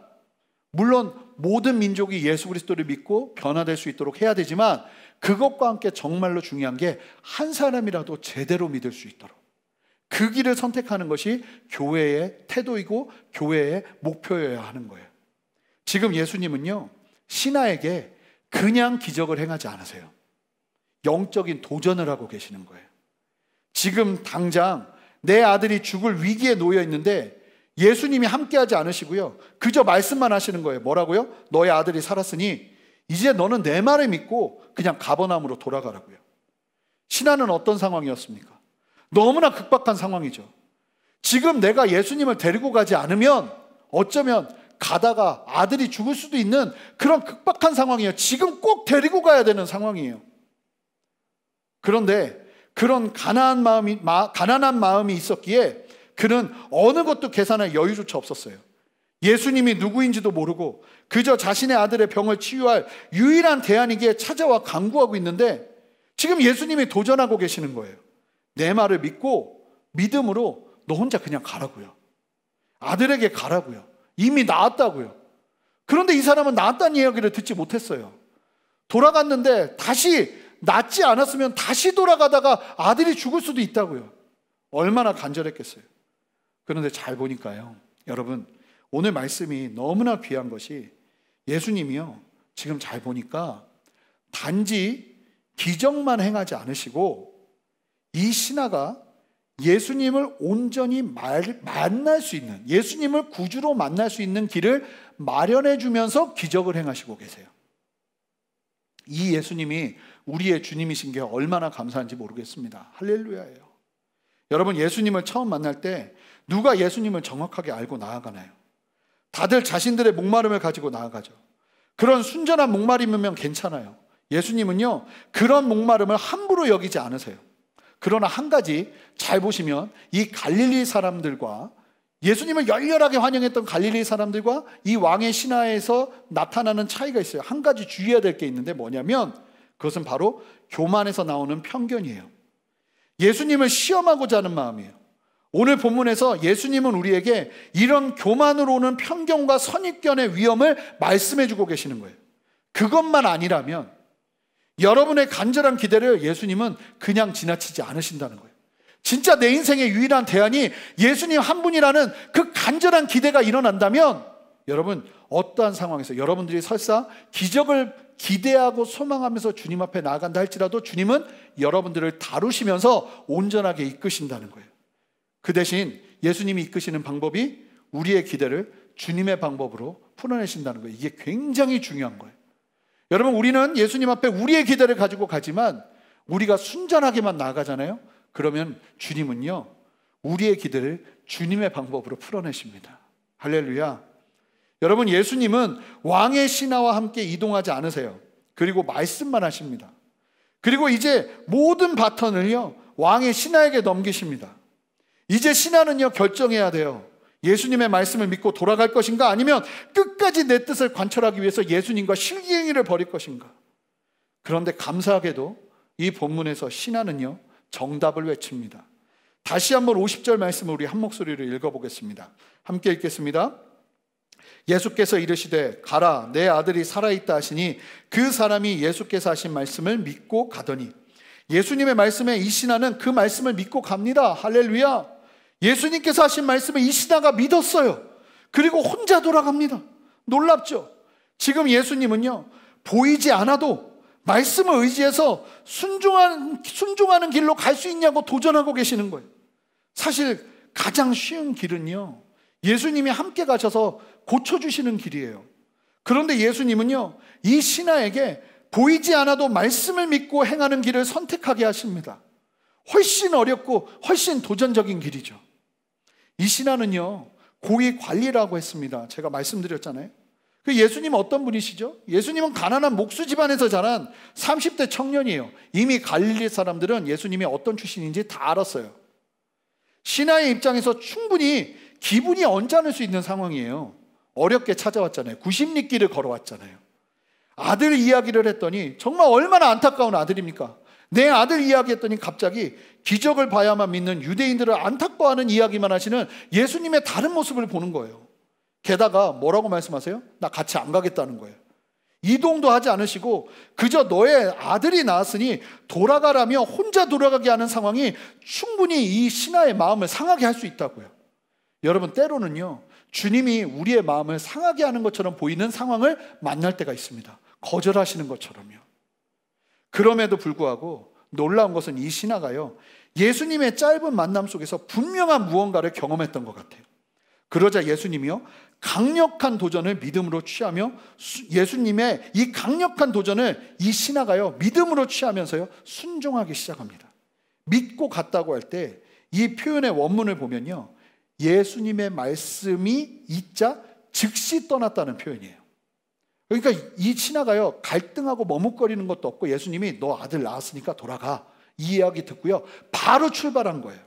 Speaker 1: 물론 모든 민족이 예수 그리스도를 믿고 변화될 수 있도록 해야 되지만 그것과 함께 정말로 중요한 게 한 사람이라도 제대로 믿을 수 있도록 그 길을 선택하는 것이 교회의 태도이고 교회의 목표여야 하는 거예요. 지금 예수님은요, 신하에게 그냥 기적을 행하지 않으세요. 영적인 도전을 하고 계시는 거예요. 지금 당장 내 아들이 죽을 위기에 놓여 있는데 예수님이 함께하지 않으시고요, 그저 말씀만 하시는 거예요. 뭐라고요? 너의 아들이 살았으니 이제 너는 내 말을 믿고 그냥 가버나움으로 돌아가라고요. 신하는 어떤 상황이었습니까? 너무나 급박한 상황이죠. 지금 내가 예수님을 데리고 가지 않으면 어쩌면 가다가 아들이 죽을 수도 있는 그런 급박한 상황이에요. 지금 꼭 데리고 가야 되는 상황이에요. 그런데 그런 가난한 마음이 있었기에 그는 어느 것도 계산할 여유조차 없었어요. 예수님이 누구인지도 모르고 그저 자신의 아들의 병을 치유할 유일한 대안이기에 찾아와 간구하고 있는데 지금 예수님이 도전하고 계시는 거예요. 내 말을 믿고 믿음으로 너 혼자 그냥 가라고요. 아들에게 가라고요. 이미 나았다고요. 그런데 이 사람은 나았다는 이야기를 듣지 못했어요. 돌아갔는데 다시 낫지 않았으면 다시 돌아가다가 아들이 죽을 수도 있다고요. 얼마나 간절했겠어요. 그런데 잘 보니까요, 여러분, 오늘 말씀이 너무나 귀한 것이 예수님이요, 지금 잘 보니까 단지 기적만 행하지 않으시고 이 신하가 예수님을 온전히 만날 수 있는, 예수님을 구주로 만날 수 있는 길을 마련해 주면서 기적을 행하시고 계세요. 이 예수님이 우리의 주님이신 게 얼마나 감사한지 모르겠습니다. 할렐루야예요. 여러분, 예수님을 처음 만날 때 누가 예수님을 정확하게 알고 나아가나요? 다들 자신들의 목마름을 가지고 나아가죠. 그런 순전한 목마름이면 괜찮아요. 예수님은요, 그런 목마름을 함부로 여기지 않으세요. 그러나 한 가지 잘 보시면 이 갈릴리 사람들과, 예수님을 열렬하게 환영했던 갈릴리 사람들과 이 왕의 신하에서 나타나는 차이가 있어요. 한 가지 주의해야 될 게 있는데 뭐냐면 그것은 바로 교만에서 나오는 편견이에요. 예수님을 시험하고자 하는 마음이에요. 오늘 본문에서 예수님은 우리에게 이런 교만으로 오는 편견과 선입견의 위험을 말씀해 주고 계시는 거예요. 그것만 아니라면 여러분의 간절한 기대를 예수님은 그냥 지나치지 않으신다는 거예요. 진짜 내 인생의 유일한 대안이 예수님 한 분이라는 그 간절한 기대가 일어난다면 여러분, 어떠한 상황에서 여러분들이 설사 기적을 기대하고 소망하면서 주님 앞에 나아간다 할지라도 주님은 여러분들을 다루시면서 온전하게 이끄신다는 거예요. 그 대신 예수님이 이끄시는 방법이 우리의 기대를 주님의 방법으로 풀어내신다는 거예요. 이게 굉장히 중요한 거예요. 여러분, 우리는 예수님 앞에 우리의 기대를 가지고 가지만 우리가 순전하게만 나아가잖아요. 그러면 주님은요, 우리의 기대를 주님의 방법으로 풀어내십니다. 할렐루야. 여러분, 예수님은 왕의 신하와 함께 이동하지 않으세요. 그리고 말씀만 하십니다. 그리고 이제 모든 바턴을요, 왕의 신하에게 넘기십니다. 이제 신하는요, 결정해야 돼요. 예수님의 말씀을 믿고 돌아갈 것인가, 아니면 끝까지 내 뜻을 관철하기 위해서 예수님과 실기행위를 벌일 것인가. 그런데 감사하게도 이 본문에서 신하는요, 정답을 외칩니다. 다시 한번 50절 말씀을 우리 한 목소리로 읽어보겠습니다. 함께 읽겠습니다. 예수께서 이르시되 가라, 내 아들이 살아있다 하시니 그 사람이 예수께서 하신 말씀을 믿고 가더니, 예수님의 말씀에 이 신하는 그 말씀을 믿고 갑니다. 할렐루야. 예수님께서 하신 말씀을 이 신하가 믿었어요. 그리고 혼자 돌아갑니다. 놀랍죠? 지금 예수님은요, 보이지 않아도 말씀을 의지해서 순종하는 길로 갈 수 있냐고 도전하고 계시는 거예요. 사실 가장 쉬운 길은요, 예수님이 함께 가셔서 고쳐주시는 길이에요. 그런데 예수님은요, 이 신하에게 보이지 않아도 말씀을 믿고 행하는 길을 선택하게 하십니다. 훨씬 어렵고 훨씬 도전적인 길이죠. 이 신하는요, 고위 관리라고 했습니다. 제가 말씀드렸잖아요. 그 예수님은 어떤 분이시죠? 예수님은 가난한 목수 집안에서 자란 30대 청년이에요. 이미 갈릴리 사람들은 예수님이 어떤 출신인지 다 알았어요. 신하의 입장에서 충분히 기분이 언짢을 수 있는 상황이에요. 어렵게 찾아왔잖아요. 90리길을 걸어왔잖아요. 아들 이야기를 했더니 정말 얼마나 안타까운 아들입니까? 내 아들 이야기했더니 갑자기 기적을 봐야만 믿는 유대인들을 안타까워하는 이야기만 하시는 예수님의 다른 모습을 보는 거예요. 게다가 뭐라고 말씀하세요? 나 같이 안 가겠다는 거예요. 이동도 하지 않으시고 그저 너의 아들이 나았으니 돌아가라며 혼자 돌아가게 하는 상황이 충분히 이 신하의 마음을 상하게 할 수 있다고요. 여러분, 때로는요, 주님이 우리의 마음을 상하게 하는 것처럼 보이는 상황을 만날 때가 있습니다. 거절하시는 것처럼요. 그럼에도 불구하고 놀라운 것은 이 신하가요, 예수님의 짧은 만남 속에서 분명한 무언가를 경험했던 것 같아요. 그러자 예수님이요, 강력한 도전을 믿음으로 취하며, 예수님의 이 강력한 도전을 이 신하가요, 믿음으로 취하면서요, 순종하기 시작합니다. 믿고 갔다고 할 때 이 표현의 원문을 보면요, 예수님의 말씀이 있자 즉시 떠났다는 표현이에요. 그러니까 이 신하가요, 갈등하고 머뭇거리는 것도 없고 예수님이 너 아들 낳았으니까 돌아가, 이 이야기 듣고요 바로 출발한 거예요.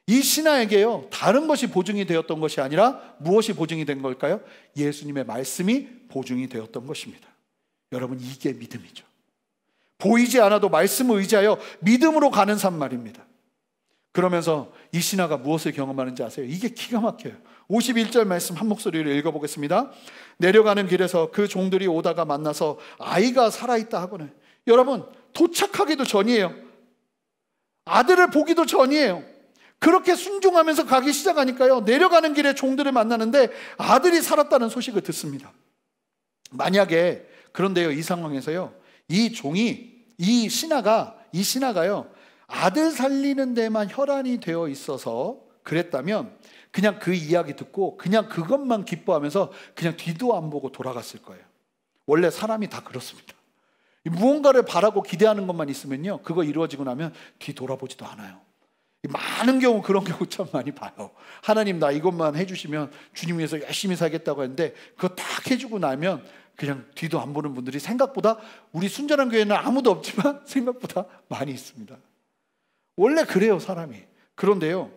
Speaker 1: 이 신하에게요 다른 것이 보증이 되었던 것이 아니라 무엇이 보증이 된 걸까요? 예수님의 말씀이 보증이 되었던 것입니다. 여러분, 이게 믿음이죠. 보이지 않아도 말씀을 의지하여 믿음으로 가는 삶 말입니다. 그러면서 이 신하가 무엇을 경험하는지 아세요? 이게 기가 막혀요. 51절 말씀 한 목소리로 읽어보겠습니다. 내려가는 길에서 그 종들이 오다가 만나서 아이가 살아있다 하거늘. 여러분, 도착하기도 전이에요. 아들을 보기도 전이에요. 그렇게 순종하면서 가기 시작하니까요, 내려가는 길에 종들을 만나는데 아들이 살았다는 소식을 듣습니다. 만약에 그런데요, 이 상황에서요 이 신하가요 아들 살리는 데만 혈안이 되어 있어서 그랬다면 그냥 그 이야기 듣고 그냥 그것만 기뻐하면서 그냥 뒤도 안 보고 돌아갔을 거예요. 원래 사람이 다 그렇습니다. 무언가를 바라고 기대하는 것만 있으면요, 그거 이루어지고 나면 뒤 돌아보지도 않아요. 많은 경우 그런 경우 참 많이 봐요. 하나님 나 이것만 해주시면 주님 위해서 열심히 살겠다고 했는데 그거 딱 해주고 나면 그냥 뒤도 안 보는 분들이 생각보다, 우리 순전한 교회는 아무도 없지만 생각보다 많이 있습니다. 원래 그래요, 사람이. 그런데요,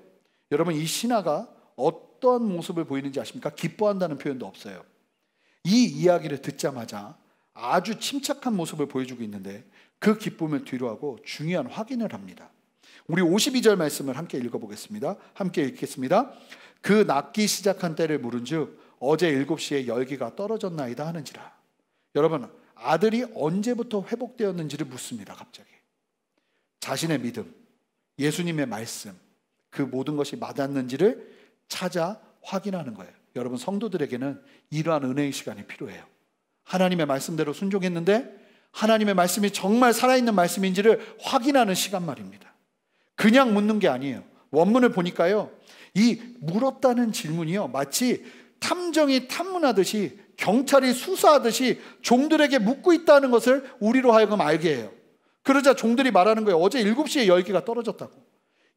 Speaker 1: 여러분, 이 신하가 어떤 모습을 보이는지 아십니까? 기뻐한다는 표현도 없어요. 이 이야기를 듣자마자 아주 침착한 모습을 보여주고 있는데 그 기쁨을 뒤로하고 중요한 확인을 합니다. 우리 52절 말씀을 함께 읽어보겠습니다. 함께 읽겠습니다. 그 낫기 시작한 때를 물은즉 어제 7시에 열기가 떨어졌나이다 하는지라. 여러분, 아들이 언제부터 회복되었는지를 묻습니다. 갑자기 자신의 믿음, 예수님의 말씀, 그 모든 것이 맞았는지를 찾아 확인하는 거예요. 여러분, 성도들에게는 이러한 은혜의 시간이 필요해요. 하나님의 말씀대로 순종했는데 하나님의 말씀이 정말 살아있는 말씀인지를 확인하는 시간 말입니다. 그냥 묻는 게 아니에요. 원문을 보니까요, 이 물었다는 질문이요 마치 탐정이 탐문하듯이, 경찰이 수사하듯이 종들에게 묻고 있다는 것을 우리로 하여금 알게 해요. 그러자 종들이 말하는 거예요. 어제 7시에 열기가 떨어졌다고.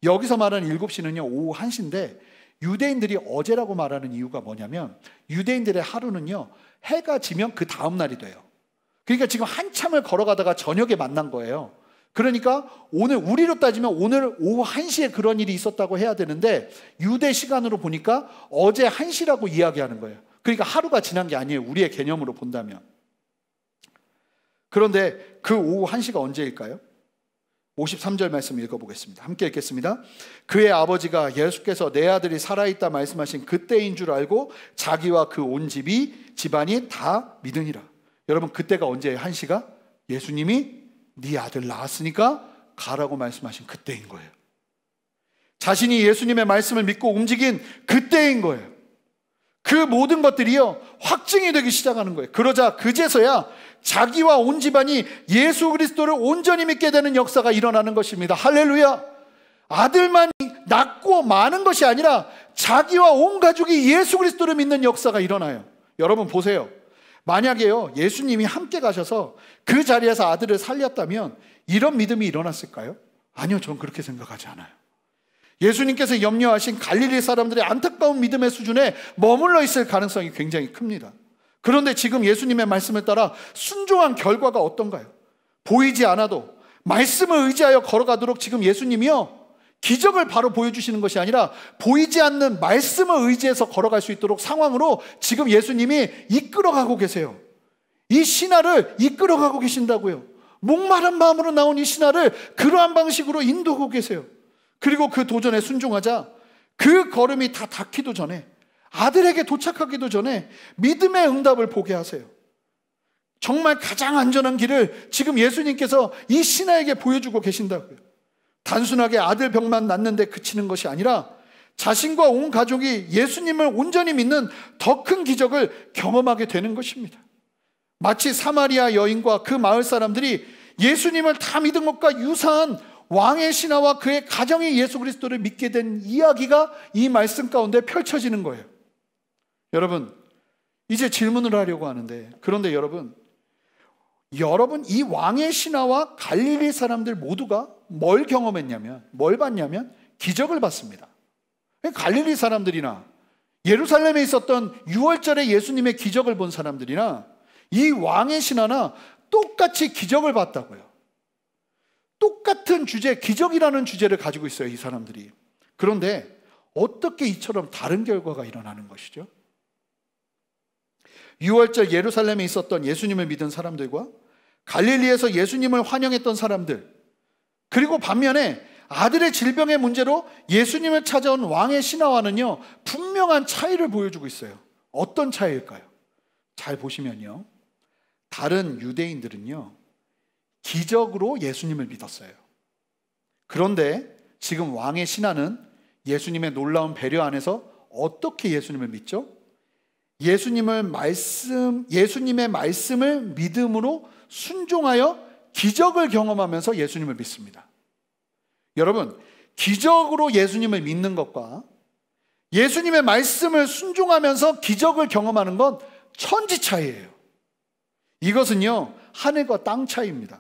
Speaker 1: 여기서 말하는 7시는요 오후 1시인데 유대인들이 어제라고 말하는 이유가 뭐냐면 유대인들의 하루는요 해가 지면 그 다음 날이 돼요. 그러니까 지금 한참을 걸어가다가 저녁에 만난 거예요. 그러니까 오늘 우리로 따지면 오늘 오후 1시에 그런 일이 있었다고 해야 되는데 유대 시간으로 보니까 어제 1시라고 이야기하는 거예요. 그러니까 하루가 지난 게 아니에요, 우리의 개념으로 본다면. 그런데 그 오후 1시가 언제일까요? 53절 말씀 읽어보겠습니다. 함께 읽겠습니다. 그의 아버지가 예수께서 내 아들이 살아있다 말씀하신 그때인 줄 알고 자기와 그 온 집안이 다 믿으니라. 여러분, 그때가 언제예요? 1시가? 예수님이 네 아들 낳았으니까 가라고 말씀하신 그때인 거예요. 자신이 예수님의 말씀을 믿고 움직인 그때인 거예요. 그 모든 것들이요 확증이 되기 시작하는 거예요. 그러자 그제서야 자기와 온 집안이 예수 그리스도를 온전히 믿게 되는 역사가 일어나는 것입니다. 할렐루야. 아들만 낳고 마는 것이 아니라 자기와 온 가족이 예수 그리스도를 믿는 역사가 일어나요. 여러분 보세요. 만약에요 예수님이 함께 가셔서 그 자리에서 아들을 살렸다면 이런 믿음이 일어났을까요? 아니요, 저는 그렇게 생각하지 않아요. 예수님께서 염려하신 갈릴리 사람들의 안타까운 믿음의 수준에 머물러 있을 가능성이 굉장히 큽니다. 그런데 지금 예수님의 말씀을 따라 순종한 결과가 어떤가요? 보이지 않아도 말씀을 의지하여 걸어가도록 지금 예수님이요 기적을 바로 보여주시는 것이 아니라 보이지 않는 말씀을 의지해서 걸어갈 수 있도록 상황으로 지금 예수님이 이끌어가고 계세요. 이 신하를 이끌어가고 계신다고요. 목마른 마음으로 나온 이 신하를 그러한 방식으로 인도하고 계세요. 그리고 그 도전에 순종하자 그 걸음이 다 닿기도 전에, 아들에게 도착하기도 전에 믿음의 응답을 보게 하세요. 정말 가장 안전한 길을 지금 예수님께서 이 신하에게 보여주고 계신다고요. 단순하게 아들 병만 낫는데 그치는 것이 아니라 자신과 온 가족이 예수님을 온전히 믿는 더 큰 기적을 경험하게 되는 것입니다. 마치 사마리아 여인과 그 마을 사람들이 예수님을 다 믿은 것과 유사한 왕의 신하와 그의 가정이 예수 그리스도를 믿게 된 이야기가 이 말씀 가운데 펼쳐지는 거예요. 여러분, 이제 질문을 하려고 하는데, 그런데 여러분 이 왕의 신하와 갈릴리 사람들 모두가 뭘 경험했냐면, 뭘 봤냐면 기적을 봤습니다. 갈릴리 사람들이나 예루살렘에 있었던 6월절에 예수님의 기적을 본 사람들이나 이 왕의 신하나 똑같이 기적을 봤다고요. 똑같은 주제, 기적이라는 주제를 가지고 있어요, 이 사람들이. 그런데 어떻게 이처럼 다른 결과가 일어나는 것이죠? 6월절 예루살렘에 있었던 예수님을 믿은 사람들과 갈릴리에서 예수님을 환영했던 사람들, 그리고 반면에 아들의 질병의 문제로 예수님을 찾아온 왕의 신하와는요, 분명한 차이를 보여주고 있어요. 어떤 차이일까요? 잘 보시면요, 다른 유대인들은요, 기적으로 예수님을 믿었어요. 그런데 지금 왕의 신하는 예수님의 놀라운 배려 안에서 어떻게 예수님을 믿죠? 예수님의 말씀을 믿음으로 순종하여 기적을 경험하면서 예수님을 믿습니다. 여러분, 기적으로 예수님을 믿는 것과 예수님의 말씀을 순종하면서 기적을 경험하는 건 천지 차이예요. 이것은요, 하늘과 땅 차이입니다.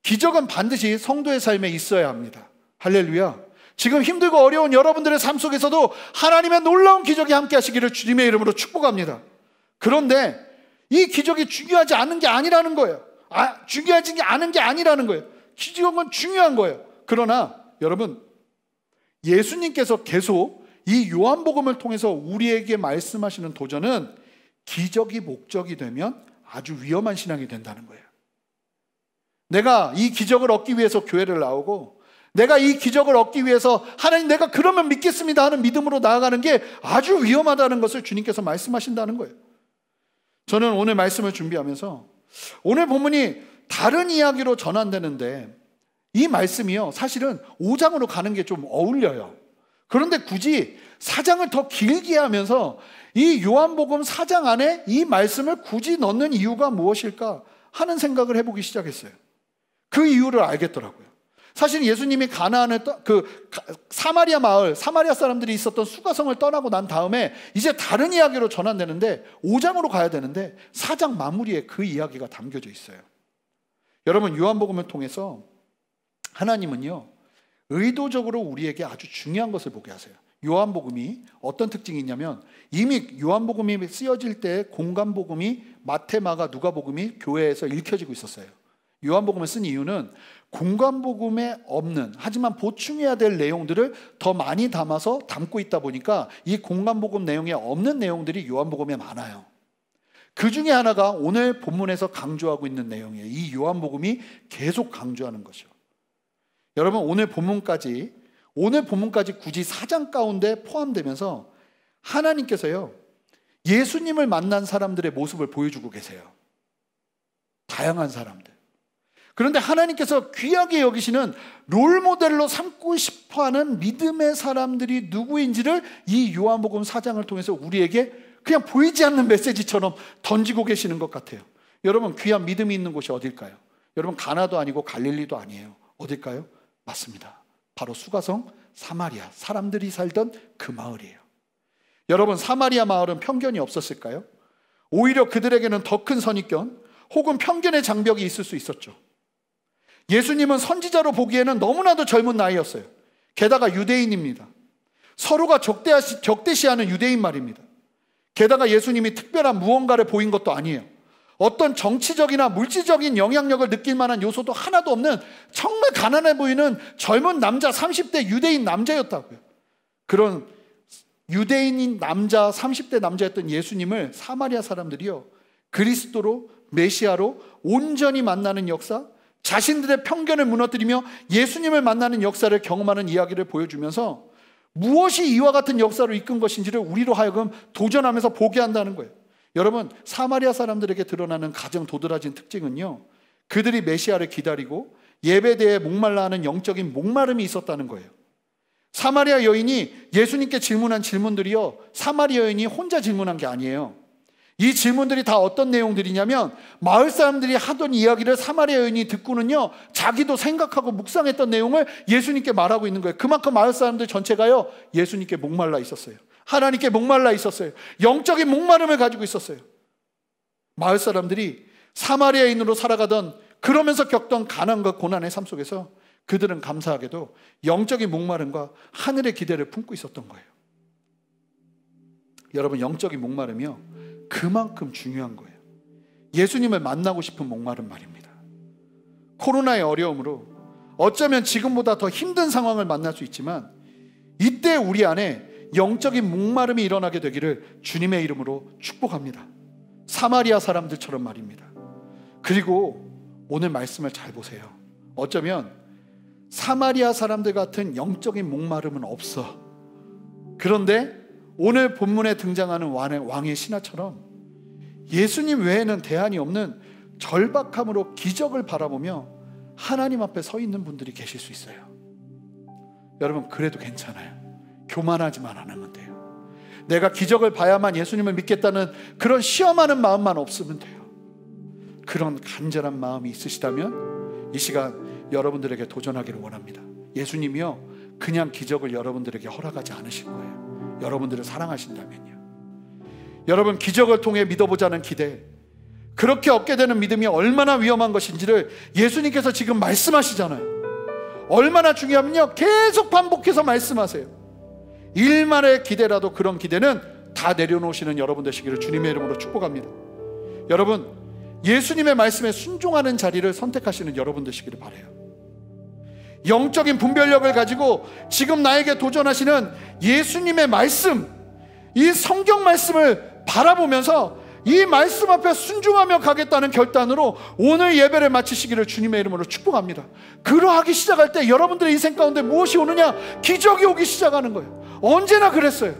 Speaker 1: 기적은 반드시 성도의 삶에 있어야 합니다. 할렐루야. 지금 힘들고 어려운 여러분들의 삶 속에서도 하나님의 놀라운 기적이 함께 하시기를 주님의 이름으로 축복합니다. 그런데 이 기적이 중요하지 않은 게 아니라는 거예요. 중요하지 않은 게 아니라는 거예요. 기적은 중요한 거예요. 그러나 여러분, 예수님께서 계속 이 요한복음을 통해서 우리에게 말씀하시는 도전은 기적이 목적이 되면 아주 위험한 신앙이 된다는 거예요. 내가 이 기적을 얻기 위해서 교회를 나오고, 내가 이 기적을 얻기 위해서 하나님 내가 그러면 믿겠습니다 하는 믿음으로 나아가는 게 아주 위험하다는 것을 주님께서 말씀하신다는 거예요. 저는 오늘 말씀을 준비하면서 오늘 본문이 다른 이야기로 전환되는데 이 말씀이요, 사실은 5장으로 가는 게 좀 어울려요. 그런데 굳이 4장을 더 길게 하면서 이 요한복음 4장 안에 이 말씀을 굳이 넣는 이유가 무엇일까 하는 생각을 해보기 시작했어요. 그 이유를 알겠더라고요. 사실 예수님이 가나안의 사마리아 마을, 사마리아 사람들이 있었던 수가성을 떠나고 난 다음에 이제 다른 이야기로 전환되는데 5장으로 가야 되는데 4장 마무리에 그 이야기가 담겨져 있어요. 여러분, 요한복음을 통해서 하나님은요, 의도적으로 우리에게 아주 중요한 것을 보게 하세요. 요한복음이 어떤 특징이 있냐면, 이미 요한복음이 쓰여질 때 공간복음이 마태, 마가, 누가복음이 교회에서 읽혀지고 있었어요. 요한복음을 쓴 이유는 공간복음에 없는, 하지만 보충해야 될 내용들을 더 많이 담아서 담고 있다 보니까 이 공간복음 내용에 없는 내용들이 요한복음에 많아요. 그 중에 하나가 오늘 본문에서 강조하고 있는 내용이에요. 이 요한복음이 계속 강조하는 거죠. 여러분, 오늘 본문까지 굳이 4장 가운데 포함되면서 하나님께서요, 예수님을 만난 사람들의 모습을 보여주고 계세요. 다양한 사람들. 그런데 하나님께서 귀하게 여기시는 롤모델로 삼고 싶어하는 믿음의 사람들이 누구인지를 이 요한복음 4장을 통해서 우리에게 그냥 보이지 않는 메시지처럼 던지고 계시는 것 같아요. 여러분, 귀한 믿음이 있는 곳이 어딜까요? 여러분, 가나도 아니고 갈릴리도 아니에요. 어딜까요? 맞습니다. 바로 수가성 사마리아, 사람들이 살던 그 마을이에요. 여러분, 사마리아 마을은 편견이 없었을까요? 오히려 그들에게는 더 큰 선입견 혹은 편견의 장벽이 있을 수 있었죠. 예수님은 선지자로 보기에는 너무나도 젊은 나이였어요. 게다가 유대인입니다. 서로가 적대시하는 유대인 말입니다. 게다가 예수님이 특별한 무언가를 보인 것도 아니에요. 어떤 정치적이나 물질적인 영향력을 느낄 만한 요소도 하나도 없는 정말 가난해 보이는 젊은 남자, 30대 유대인 남자였다고요. 그런 유대인인 남자, 30대 남자였던 예수님을 사마리아 사람들이요, 그리스도로, 메시아로 온전히 만나는 역사, 자신들의 편견을 무너뜨리며 예수님을 만나는 역사를 경험하는 이야기를 보여주면서 무엇이 이와 같은 역사로 이끈 것인지를 우리로 하여금 도전하면서 보게 한다는 거예요. 여러분, 사마리아 사람들에게 드러나는 가장 도드라진 특징은요, 그들이 메시아를 기다리고 예배대에 목말라 하는 영적인 목마름이 있었다는 거예요. 사마리아 여인이 예수님께 질문한 질문들이요, 사마리아 여인이 혼자 질문한 게 아니에요. 이 질문들이 다 어떤 내용들이냐면, 마을 사람들이 하던 이야기를 사마리아 여인이 듣고는요, 자기도 생각하고 묵상했던 내용을 예수님께 말하고 있는 거예요. 그만큼 마을 사람들 전체가요, 예수님께 목말라 있었어요. 하나님께 목말라 있었어요. 영적인 목마름을 가지고 있었어요. 마을 사람들이 사마리아인으로 살아가던, 그러면서 겪던 가난과 고난의 삶 속에서 그들은 감사하게도 영적인 목마름과 하늘의 기대를 품고 있었던 거예요. 여러분, 영적인 목마름이요, 그만큼 중요한 거예요. 예수님을 만나고 싶은 목마름 말입니다. 코로나의 어려움으로 어쩌면 지금보다 더 힘든 상황을 만날 수 있지만 이때 우리 안에 영적인 목마름이 일어나게 되기를 주님의 이름으로 축복합니다. 사마리아 사람들처럼 말입니다. 그리고 오늘 말씀을 잘 보세요. 어쩌면 사마리아 사람들 같은 영적인 목마름은 없어. 그런데 오늘 본문에 등장하는 왕의 신하처럼 예수님 외에는 대안이 없는 절박함으로 기적을 바라보며 하나님 앞에 서 있는 분들이 계실 수 있어요. 여러분, 그래도 괜찮아요. 교만하지만 않으면 돼요. 내가 기적을 봐야만 예수님을 믿겠다는 그런 시험하는 마음만 없으면 돼요. 그런 간절한 마음이 있으시다면 이 시간 여러분들에게 도전하기를 원합니다. 예수님이요, 그냥 기적을 여러분들에게 허락하지 않으실 거예요. 여러분들을 사랑하신다면요. 여러분, 기적을 통해 믿어보자는 기대, 그렇게 얻게 되는 믿음이 얼마나 위험한 것인지를 예수님께서 지금 말씀하시잖아요. 얼마나 중요하면요, 계속 반복해서 말씀하세요. 일말의 기대라도 그런 기대는 다 내려놓으시는 여러분 되시기를 주님의 이름으로 축복합니다. 여러분, 예수님의 말씀에 순종하는 자리를 선택하시는 여러분 되시기를 바라요. 영적인 분별력을 가지고 지금 나에게 도전하시는 예수님의 말씀, 이 성경 말씀을 바라보면서 이 말씀 앞에 순종하며 가겠다는 결단으로 오늘 예배를 마치시기를 주님의 이름으로 축복합니다. 그러하기 시작할 때 여러분들의 인생 가운데 무엇이 오느냐? 기적이 오기 시작하는 거예요. 언제나 그랬어요.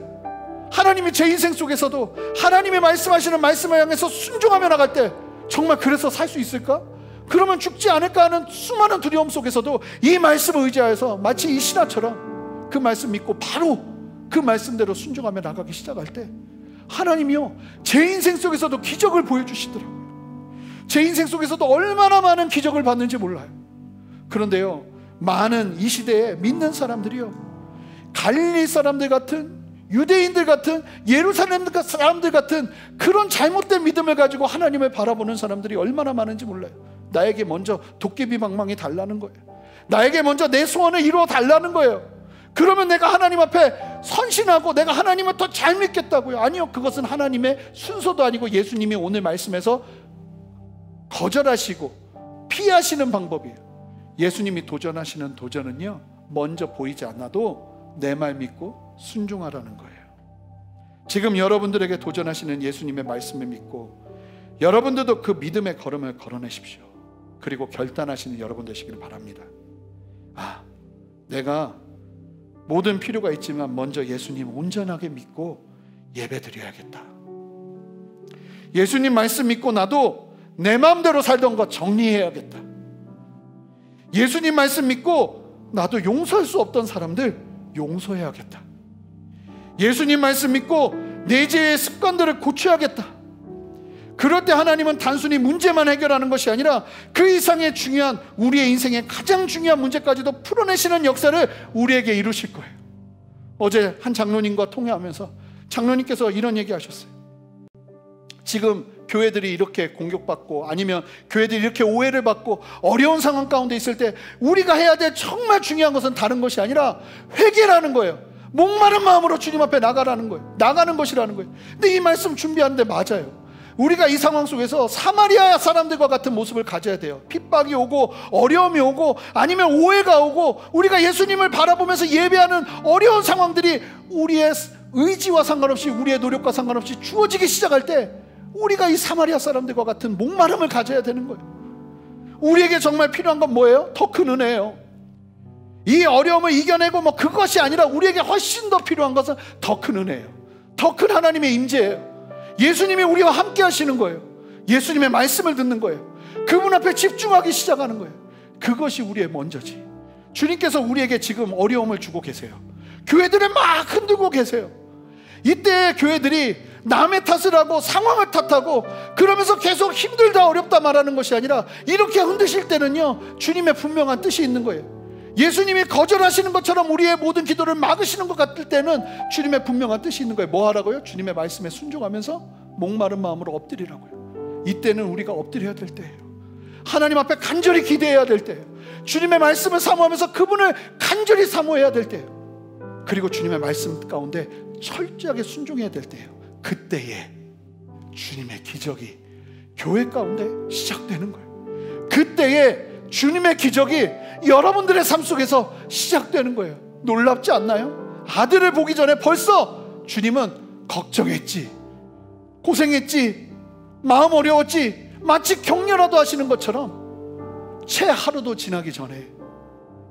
Speaker 1: 하나님이 제 인생 속에서도 하나님이 말씀하시는 말씀을 향해서 순종하며 나갈 때 정말 그래서 살 수 있을까? 그러면 죽지 않을까 하는 수많은 두려움 속에서도 이 말씀을 의지하여서 마치 이 신하처럼 그 말씀 믿고 바로 그 말씀대로 순종하며 나가기 시작할 때 하나님이요, 제 인생 속에서도 기적을 보여주시더라고요. 제 인생 속에서도 얼마나 많은 기적을 봤는지 몰라요. 그런데요, 많은 이 시대에 믿는 사람들이요, 갈릴리 사람들 같은, 유대인들 같은, 예루살렘 사람들 같은 그런 잘못된 믿음을 가지고 하나님을 바라보는 사람들이 얼마나 많은지 몰라요. 나에게 먼저 도깨비 방망이 달라는 거예요. 나에게 먼저 내 소원을 이루어 달라는 거예요. 그러면 내가 하나님 앞에 선신하고 내가 하나님을 더 잘 믿겠다고요. 아니요, 그것은 하나님의 순서도 아니고 예수님이 오늘 말씀에서 거절하시고 피하시는 방법이에요. 예수님이 도전하시는 도전은요, 먼저 보이지 않아도 내 말 믿고 순종하라는 거예요. 지금 여러분들에게 도전하시는 예수님의 말씀을 믿고 여러분들도 그 믿음의 걸음을 걸어내십시오. 그리고 결단하시는 여러분 되시기를 바랍니다. 내가 모든 필요가 있지만 먼저 예수님 온전하게 믿고 예배 드려야겠다. 예수님 말씀 믿고 나도 내 마음대로 살던 것 정리해야겠다. 예수님 말씀 믿고 나도 용서할 수 없던 사람들 용서해야겠다. 예수님 말씀 믿고 내 죄의 습관들을 고쳐야겠다. 그럴 때 하나님은 단순히 문제만 해결하는 것이 아니라 그 이상의 중요한, 우리의 인생의 가장 중요한 문제까지도 풀어내시는 역사를 우리에게 이루실 거예요. 어제 한 장로님과 통화하면서 장로님께서 이런 얘기 하셨어요. 지금 교회들이 이렇게 공격받고 아니면 교회들이 이렇게 오해를 받고 어려운 상황 가운데 있을 때 우리가 해야 될 정말 중요한 것은 다른 것이 아니라 회개라는 거예요. 목마른 마음으로 주님 앞에 나가라는 거예요. 나가는 것이라는 거예요. 근데 이 말씀 준비하는데 맞아요. 우리가 이 상황 속에서 사마리아 사람들과 같은 모습을 가져야 돼요. 핍박이 오고 어려움이 오고 아니면 오해가 오고 우리가 예수님을 바라보면서 예배하는 어려운 상황들이 우리의 의지와 상관없이, 우리의 노력과 상관없이 주어지기 시작할 때 우리가 이 사마리아 사람들과 같은 목마름을 가져야 되는 거예요. 우리에게 정말 필요한 건 뭐예요? 더 큰 은혜예요. 이 어려움을 이겨내고 그것이 아니라 우리에게 훨씬 더 필요한 것은 더 큰 은혜예요. 더 큰 하나님의 임재예요. 예수님이 우리와 함께 하시는 거예요. 예수님의 말씀을 듣는 거예요. 그분 앞에 집중하기 시작하는 거예요. 그것이 우리의 먼저지. 주님께서 우리에게 지금 어려움을 주고 계세요. 교회들을 막 흔들고 계세요. 이때 교회들이 남의 탓을 하고 상황을 탓하고 그러면서 계속 힘들다 어렵다 말하는 것이 아니라 이렇게 흔드실 때는요, 주님의 분명한 뜻이 있는 거예요. 예수님이 거절하시는 것처럼 우리의 모든 기도를 막으시는 것 같을 때는 주님의 분명한 뜻이 있는 거예요. 뭐 하라고요? 주님의 말씀에 순종하면서 목마른 마음으로 엎드리라고요. 이때는 우리가 엎드려야 될 때예요. 하나님 앞에 간절히 기대해야 될 때예요. 주님의 말씀을 사모하면서 그분을 간절히 사모해야 될 때예요. 그리고 주님의 말씀 가운데 철저하게 순종해야 될 때예요. 그때에 주님의 기적이 교회 가운데 시작되는 거예요. 그때에 주님의 기적이 여러분들의 삶 속에서 시작되는 거예요. 놀랍지 않나요? 아들을 보기 전에 벌써 주님은 걱정했지, 고생했지, 마음 어려웠지, 마치 격려라도 하시는 것처럼 채 하루도 지나기 전에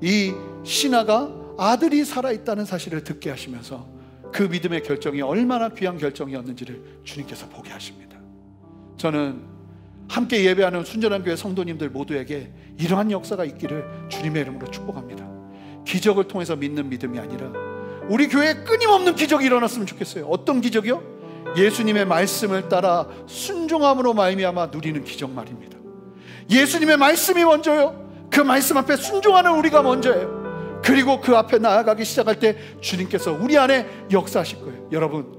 Speaker 1: 이 신하가 아들이 살아있다는 사실을 듣게 하시면서 그 믿음의 결정이 얼마나 귀한 결정이었는지를 주님께서 보게 하십니다. 저는 함께 예배하는 순전한 교회 성도님들 모두에게 이러한 역사가 있기를 주님의 이름으로 축복합니다. 기적을 통해서 믿는 믿음이 아니라 우리 교회에 끊임없는 기적이 일어났으면 좋겠어요. 어떤 기적이요? 예수님의 말씀을 따라 순종함으로 말미암아 누리는 기적 말입니다. 예수님의 말씀이 먼저요, 그 말씀 앞에 순종하는 우리가 먼저예요. 그리고 그 앞에 나아가기 시작할 때 주님께서 우리 안에 역사하실 거예요. 여러분,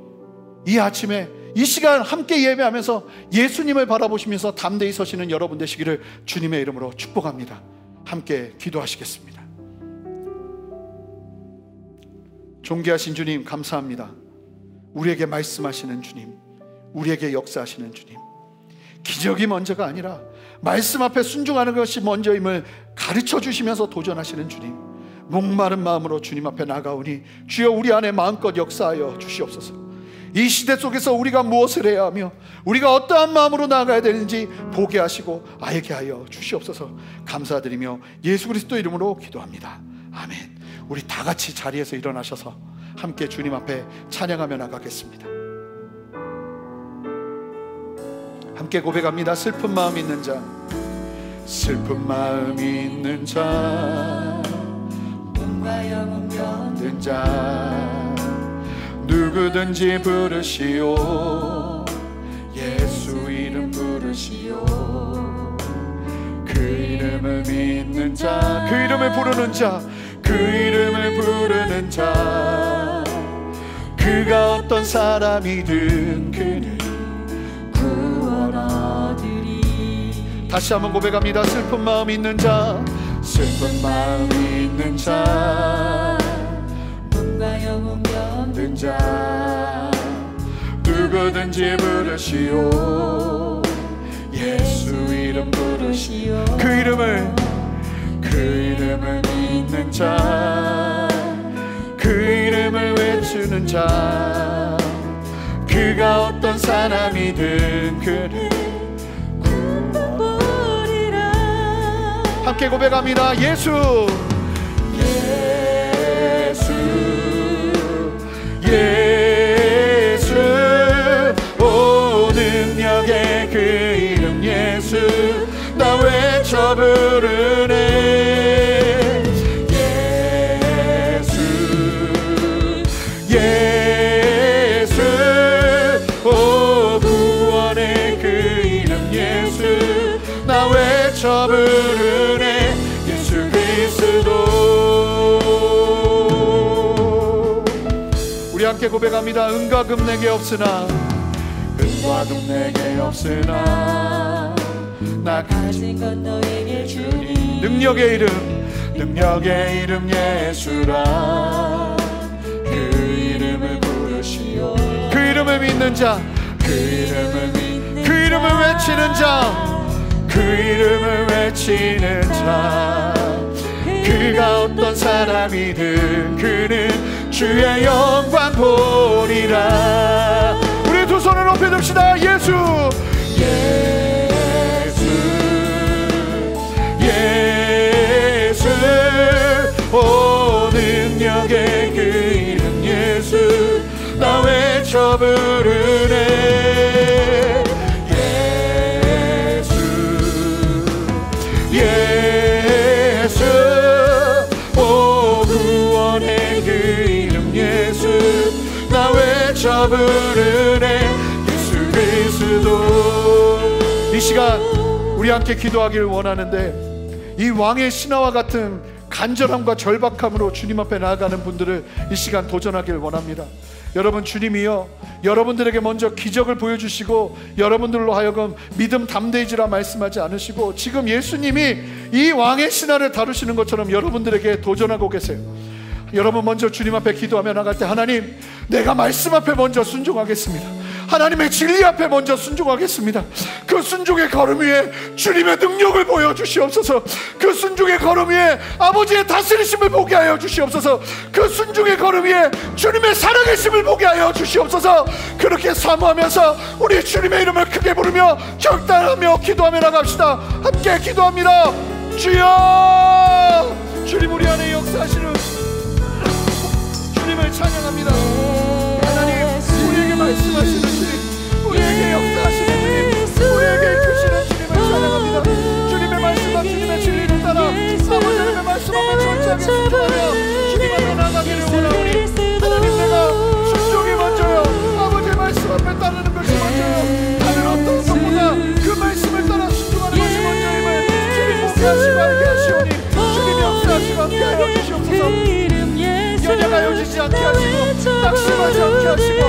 Speaker 1: 이 아침에 이 시간 함께 예배하면서 예수님을 바라보시면서 담대히 서시는 여러분 되시기를 주님의 이름으로 축복합니다. 함께 기도하시겠습니다. 존귀하신 주님, 감사합니다. 우리에게 말씀하시는 주님, 우리에게 역사하시는 주님, 기적이 먼저가 아니라 말씀 앞에 순종하는 것이 먼저임을 가르쳐 주시면서 도전하시는 주님, 목마른 마음으로 주님 앞에 나가오니 주여 우리 안에 마음껏 역사하여 주시옵소서. 이 시대 속에서 우리가 무엇을 해야 하며 우리가 어떠한 마음으로 나아가야 되는지 보게 하시고 알게 하여 주시옵소서. 감사드리며 예수 그리스도 이름으로 기도합니다. 아멘. 우리 다 같이 자리에서 일어나셔서 함께 주님 앞에 찬양하며 나가겠습니다. 함께 고백합니다. 슬픈 마음 있는 자, 슬픈 마음 있는 자, 몸과 영혼 병든 자, 누구든지 부르시오. 예수 이름 부르시오. 그 이름을 믿는 자, 그 이름을 부르는 자, 그 이름을 부르는 자, 그가 어떤 사람이든 그는 구원 얻으리. 다시 한번 고백합니다. 슬픈 마음 있는 자, 슬픈 마음 있는 자, 몸과 영혼 병든 자, 누구든지 부르시오. 예수 이름 부르시오. 그 이름을 믿는 자, 그 이름을 외치는 자, 그가 어떤 사람이든 그를 구원하리라. 함께 고백합니다. 예수, 예수, 예수, 오 능력의 그 이름 예수, 나 외쳐 부르네. 예수, 오 구원의 그 이름 예수, 나 외쳐 부르네. 예수 그리스도. 우리 함께 고백합니다. 은과 금 내게 없으나, 은과 금 내게 없으나, 나 가진 것 너에게 주니. 능력의 이름, 능력의 이름 예수라. 그 이름을 부르시오. 그 이름을 믿는 자, 그 이름을 믿는 그 이름을 외치는 자, 그 이름을 외치는 자, 그가 어떤 사람이든 그는 주의 영광 보리라. 우리 두 손을 높이 듭시다. 예수, 예수, 예수, 오 능력의 그 이름 예수, 나 외쳐 부르네. 예수, 예수, 오 구원의 그 이름 예수, 나 외쳐 부르네. 예수 그리스도. 이 시간 우리 함께 기도하기를 원하는데, 이 왕의 신하와 같은 간절함과 절박함으로 주님 앞에 나아가는 분들을 이 시간 도전하길 원합니다. 여러분, 주님이요 여러분들에게 먼저 기적을 보여주시고 여러분들로 하여금 믿음 담대해지라 말씀하지 않으시고, 지금 예수님이 이 왕의 신하를 다루시는 것처럼 여러분들에게 도전하고 계세요. 여러분 먼저 주님 앞에 기도하며 나갈 때, 하나님 내가 말씀 앞에 먼저 순종하겠습니다. 하나님의 진리 앞에 먼저 순종하겠습니다. 그 순종의 걸음 위에 주님의 능력을 보여주시옵소서. 그 순종의 걸음 위에 아버지의 다스리심을 보게 하여 주시옵소서. 그 순종의 걸음 위에 주님의 살아계심을 보게 하여 주시옵소서. 그렇게 사모하면서 우리 주님의 이름을 크게 부르며 결단하며 기도하며 나갑시다. 함께 기도합니다. 주여, 주님 우리 안에 역사하시는 주님을 찬양합니다. 하나님 우리에게 말씀하시는 주님, 우리에게 역사하시는 주님, 우리에게 이끄시는 주님을 찬양합니다. 주님의 말씀과 주님의 진리를 따라 아버지의 말씀 앞에 철저하게 순종하며 주님 앞에 나가기를 원하오니 하나님, 내가 순종이 먼저요, 아버지의 말씀 앞에 따르는 것이 먼저요, 다른 어떤 것보다 그 말씀을 따라 순종하는 것이 먼저임을 주님 보게 하시고 알게 하시오니 주님 역사하시고 함께 하여 주시옵소서. 연약하 여지지 않게 하시고 낙심하지 않게 하시고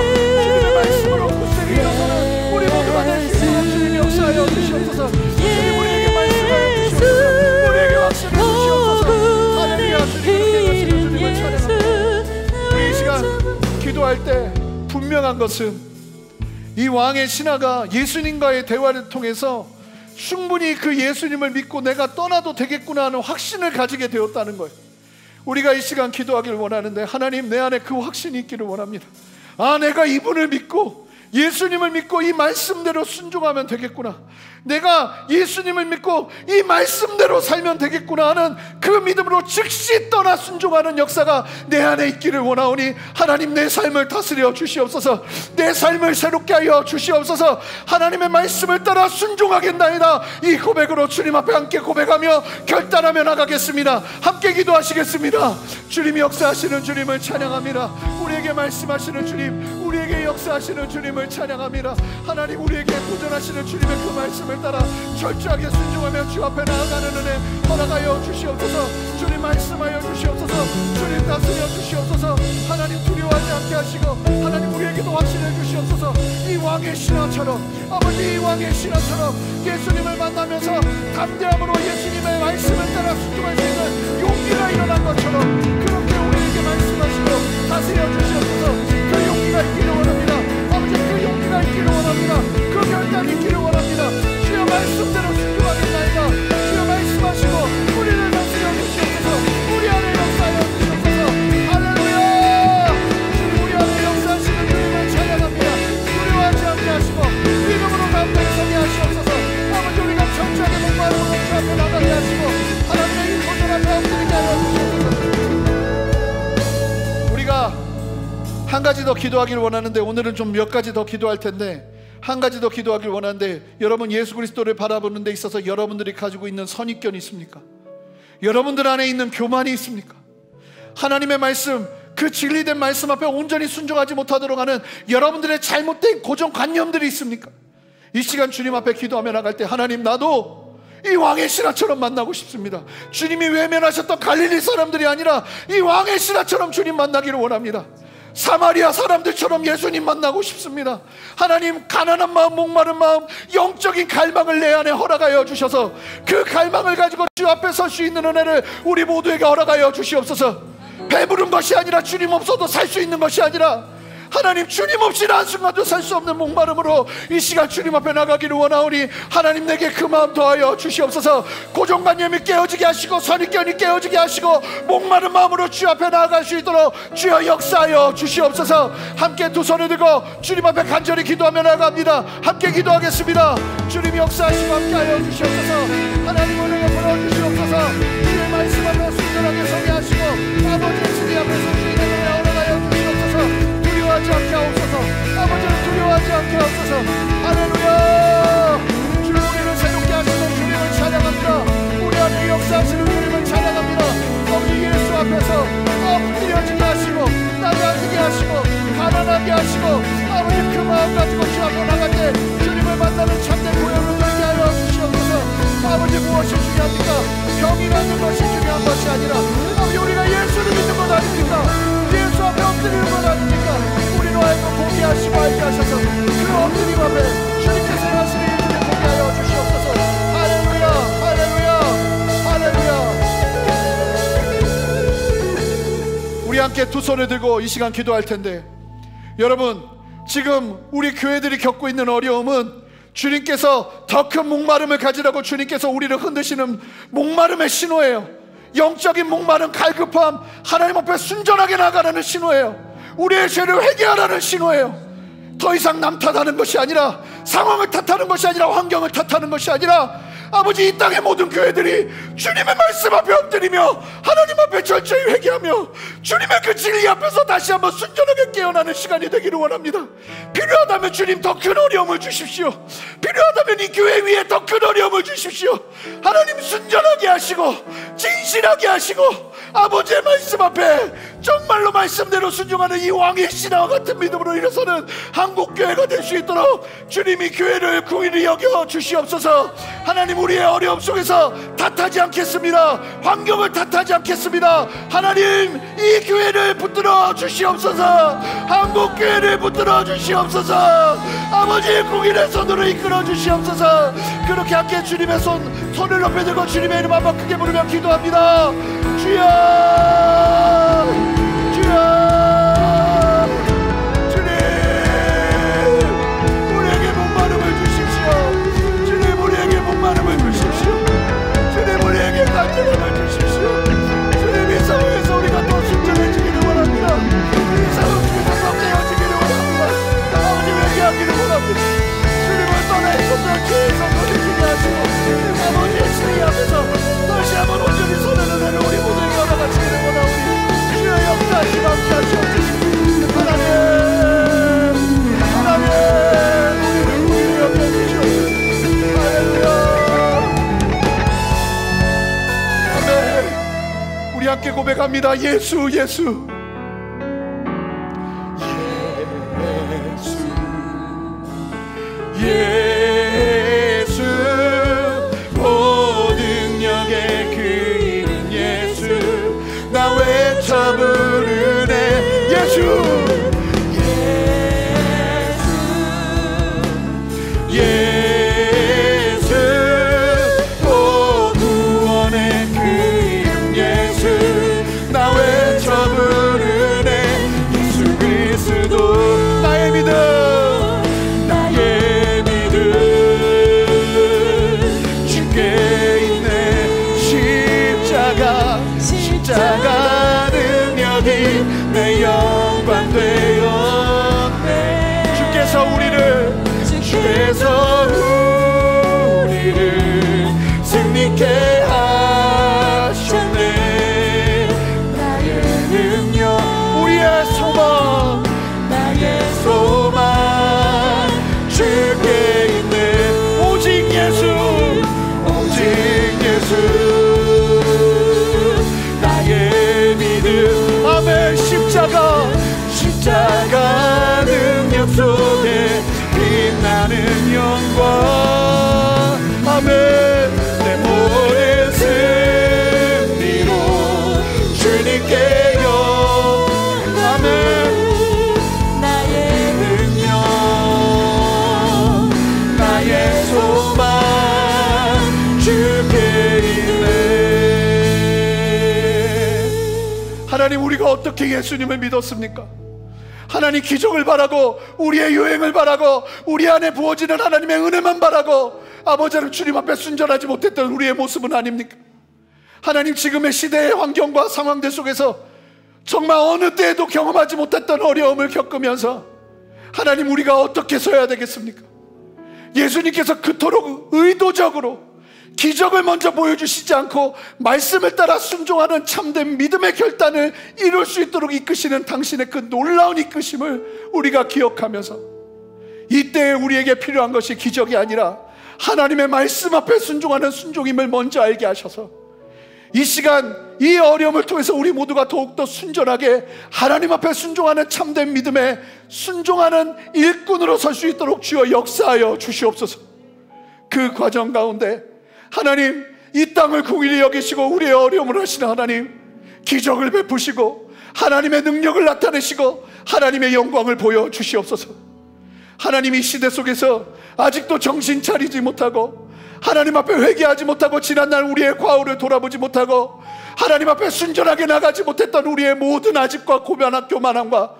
Speaker 1: 주님의 말씀으로 굳세게 일어서는 우리 모두가 될 수 있도록 주님 역사하여 주시옵소서. 주님 우리에게 말씀하여 주시옵소서. 우리에게 확신해 주시옵소서. 할렐루야. 주님 그렇게 하시는 주님을 찬양합니다. 우리 이 시간 기도할 때 분명한 것은 이 왕의 신하가 예수님과의 대화를 통해서 충분히 그 예수님을 믿고 내가 떠나도 되겠구나 하는 확신을 가지게 되었다는 거예요. 우리가 이 시간 기도하기를 원하는데, 하나님 내 안에 그 확신이 있기를 원합니다. 아, 내가 이분을 믿고 예수님을 믿고 이 말씀대로 순종하면 되겠구나, 내가 예수님을 믿고 이 말씀대로 살면 되겠구나 하는 그 믿음으로 즉시 떠나 순종하는 역사가 내 안에 있기를 원하오니 하나님 내 삶을 다스려 주시옵소서. 내 삶을 새롭게 하여 주시옵소서. 하나님의 말씀을 따라 순종하겠나이다. 이 고백으로 주님 앞에 함께 고백하며 결단하며 나가겠습니다. 함께 기도하시겠습니다. 주님이 역사하시는 주님을 찬양합니다. 우리에게 말씀하시는 주님, 우리에게 역사하시는 주님을 찬양합니다. 하나님 우리에게 도전하시는 주님의 그 말씀을 따라 철저하게 순종하며 주 앞에 나아가는 은혜 허락하여 주시옵소서. 주님 말씀하여 주시옵소서. 주님 다스려 주시옵소서. 하나님 두려워하지 않게 하시고 하나님 우리에게도 확신해 주시옵소서. 이 왕의 신하처럼, 아버지 이 왕의 신하처럼 예수님을 만나면서 담대함으로 예수님의 말씀을 따라 순종할 수 있는 용기가 일어난 것처럼 그렇게 우리에게 말씀하시고 다스려 주시옵소서. 그 용기가 있기를 원합니다. 아버지 그 용기가 있기를 원합니다. 그 결단이 있기를 원합니다. 주여 말씀대로 순종하겠나이다. 주여 말씀하시고 우리를 다스려 주시옵소서. 우리 안에 역사하여 주시옵소서. 할렐루야. 주님 우리 안에 역사하시는 주님을 찬양합니다. 두려워하지 않게 하시고 믿음으로 감당히 서게 하시옵소서. 아버지 우리가 철저하게 목마름으로 주 앞에 나가게 하시고 하나님의 이 도전 앞에 엎드리게 하여 주시옵소서. 우리가 한 가지 더 기도하기를 원하는데, 오늘은 좀 몇 가지 더 기도할 텐데, 한 가지 더 기도하길 원하는데, 여러분 예수 그리스도를 바라보는 데 있어서 여러분들이 가지고 있는 선입견이 있습니까? 여러분들 안에 있는 교만이 있습니까? 하나님의 말씀, 그 진리된 말씀 앞에 온전히 순종하지 못하도록 하는 여러분들의 잘못된 고정관념들이 있습니까? 이 시간 주님 앞에 기도하며 나갈 때, 하나님 나도 이 왕의 신하처럼 만나고 싶습니다. 주님이 외면하셨던 갈릴리 사람들이 아니라 이 왕의 신하처럼 주님 만나기를 원합니다. 사마리아 사람들처럼 예수님 만나고 싶습니다. 하나님 가난한 마음, 목마른 마음, 영적인 갈망을 내 안에 허락하여 주셔서 그 갈망을 가지고 주 앞에 설 수 있는 은혜를 우리 모두에게 허락하여 주시옵소서. 배부른 것이 아니라 주님 없어도 살 수 있는 것이 아니라 하나님 주님 없이는 한순간도 살 수 없는 목마름으로 이 시간 주님 앞에 나가기를 원하오니 하나님 내게 그 마음 더하여 주시옵소서. 고정관념이 깨어지게 하시고 선입견이 깨어지게 하시고 목마른 마음으로 주 앞에 나아갈 수 있도록 주여 역사하여 주시옵소서. 함께 두 손을 들고 주님 앞에 간절히 기도하며 나갑니다. 함께 기도하겠습니다. 주님 역사하시고 함께하여 주시옵소서. 하나님 은혜가 불어주시옵소서. 주의 말씀 앞에 순전하게 서게 하시고 아버지의 진리 앞에서 주의 은혜를 허락하여 주시옵소서. 두려워하지 않게 하옵소서. 아버지는 두려워하지 않게 하옵소서. 할렐루야. 주님 우리를 새롭게 하시는 주님을 찬양합니다. 우리 안에 역사하시는 주님을 찬양합니다. 아버지 예수 앞에서 엎드려지게 하시고 나가지게 하시고 가난하게 하시고 아버지 그 마음 가지고 주 앞에 나갈 때 주님을 만나는 참된 고요를 갖게 하여 주시옵소서. 아버지 무엇이 중요합니까? 병이 낫는 것이 중요한 것이 아니라 아버지 우리가 예수를 믿는 것 아닙니까? 예수 앞에 엎드리는 것 아닙니까? 우리로 하여금 보게 하시고 알게 하셔서 그 엎드림 앞에 주님께서 하시는 일들을 보게 하여 주시옵소서. 할렐루야 할렐루야 할렐루야. 우리 함께 두 손을 들고 이 시간 기도할 텐데, 여러분 지금 우리 교회들이 겪고 있는 어려움은 주님께서 더 큰 목마름을 가지라고 주님께서 우리를 흔드시는 목마름의 신호예요. 영적인 목마름, 갈급함, 하나님 앞에 순전하게 나가라는 신호예요. 우리의 죄를 회개하라는 신호예요. 더 이상 남 탓하는 것이 아니라, 상황을 탓하는 것이 아니라, 환경을 탓하는 것이 아니라, 아버지, 이 땅의 모든 교회들이 주님의 말씀 앞에 엎드리며 하나님 앞에 철저히 회개하며 주님의 그 진리 앞에서 다시 한번 순전하게 깨어나는 시간이 되기를 원합니다. 필요하다면 주님 더 큰 어려움을 주십시오. 필요하다면 이 교회 위에 더 큰 어려움을 주십시오. 하나님 순전하게 하시고 진실하게 하시고 아버지의 말씀 앞에 정말로 말씀대로 순종하는 이 왕의 신하와 같은 믿음으로 일어서는 한국교회가 될 수 있도록 주님이 교회를 긍휼히 여겨 주시옵소서. 하나님, 우리의 어려움 속에서 탓하지 않겠습니다. 환경을 탓하지 않겠습니다. 하나님, 이 교회를 붙들어 주시옵소서. 한국교회를 붙들어 주시옵소서. 아버지의 긍휼의 손으로 이끌어 주시옵소서. 그렇게 함께 주님의 손을 높여 들고 주님의 이름 한번 크게 부르며 기도합니다. 주여, 주여, 주님, 우리에게 목마름을 주십시오. 주님, 우리에게 목마름을 주십시오. 주님, 우리에게 간절함을 주십시오. 주님, 이 상황에서 우리가 더 순전해지기를 원합니다. 이 상황 속에서 더 깨어지기를 원합니다. 아버지, 회개하기를 원합니다. 주님을 떠나 있어서 죄에서 돌이키게 하시고 아버지의 진리 앞에서 다시 한번 온전히 손을 내는 우리 모두에게 알아가시기를 원하오니 주여 역사하시고 함께하시옵소서. 하나님, 하나님, 우리를 긍휼히 여겨주시옵소서. 할렐루야. 아멘. 우리 함께 고백합니다. 예수, 예수, 예수, 고능력의 그 이름 예수, 나 외쳐 부르네. 예수, 예수, 예수, 오 구원의 그 이름 예수, 나 외쳐 부르네. 예수 그리스도 나의 믿음, 십자가 능력이 내 영광 되었네. 주께서 우리를 승리케 하셨네. 나의 능력, 우리의 소망, 나의 소망 주께 있네. 오직 예수, 오직 예수, 십자가 능력 속에 빛나는 영광. 아멘. 내 모든 승리로 주님께 아멘. 나의 능력, 나의 소망 주께 있네. 하나님, 우리가 어떻게 예수님을 믿었습니까? 하나님, 기적을 바라고 우리의 유행을 바라고 우리 안에 부어지는 하나님의 은혜만 바라고 아버지는 주님 앞에 순전하지 못했던 우리의 모습은 아닙니까? 하나님, 지금의 시대의 환경과 상황들 속에서 정말 어느 때에도 경험하지 못했던 어려움을 겪으면서 하나님, 우리가 어떻게 서야 되겠습니까? 예수님께서 그토록 의도적으로 기적을 먼저 보여주시지 않고 말씀을 따라 순종하는 참된 믿음의 결단을 이룰 수 있도록 이끄시는 당신의 그 놀라운 이끄심을 우리가 기억하면서 이때에 우리에게 필요한 것이 기적이 아니라 하나님의 말씀 앞에 순종하는 순종임을 먼저 알게 하셔서 이 시간 이 어려움을 통해서 우리 모두가 더욱더 순전하게 하나님 앞에 순종하는 참된 믿음에 순종하는 일꾼으로 설 수 있도록 주여 역사하여 주시옵소서. 그 과정 가운데 하나님, 이 땅을 긍휼히 여기시고 우리의 어려움을 하시는 하나님, 기적을 베푸시고 하나님의 능력을 나타내시고 하나님의 영광을 보여주시옵소서. 하나님, 이 시대 속에서 아직도 정신 차리지 못하고 하나님 앞에 회개하지 못하고 지난날 우리의 과오를 돌아보지 못하고 하나님 앞에 순전하게 나가지 못했던 우리의 모든 아집과 교만함과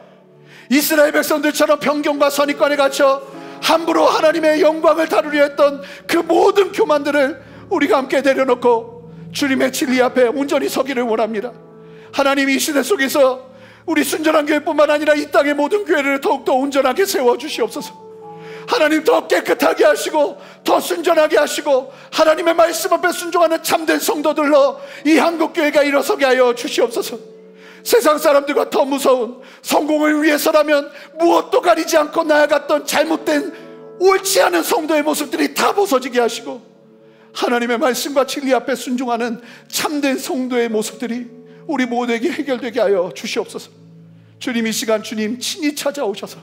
Speaker 1: 이스라엘 백성들처럼 편견과 선입관에 갇혀 함부로 하나님의 영광을 다루려 했던 그 모든 교만들을 우리가 함께 내려놓고 주님의 진리 앞에 온전히 서기를 원합니다. 하나님, 이 시대 속에서 우리 순전한 교회뿐만 아니라 이 땅의 모든 교회를 더욱더 온전하게 세워주시옵소서. 하나님, 더 깨끗하게 하시고 더 순전하게 하시고 하나님의 말씀 앞에 순종하는 참된 성도들로 이 한국교회가 일어서게 하여 주시옵소서. 세상 사람들과 더 무서운 성공을 위해서라면 무엇도 가리지 않고 나아갔던 잘못된 옳지 않은 성도의 모습들이 다 벗어지게 하시고 하나님의 말씀과 진리 앞에 순종하는 참된 성도의 모습들이 우리 모두에게 해결되게 하여 주시옵소서. 주님, 이 시간 주님 친히 찾아오셔서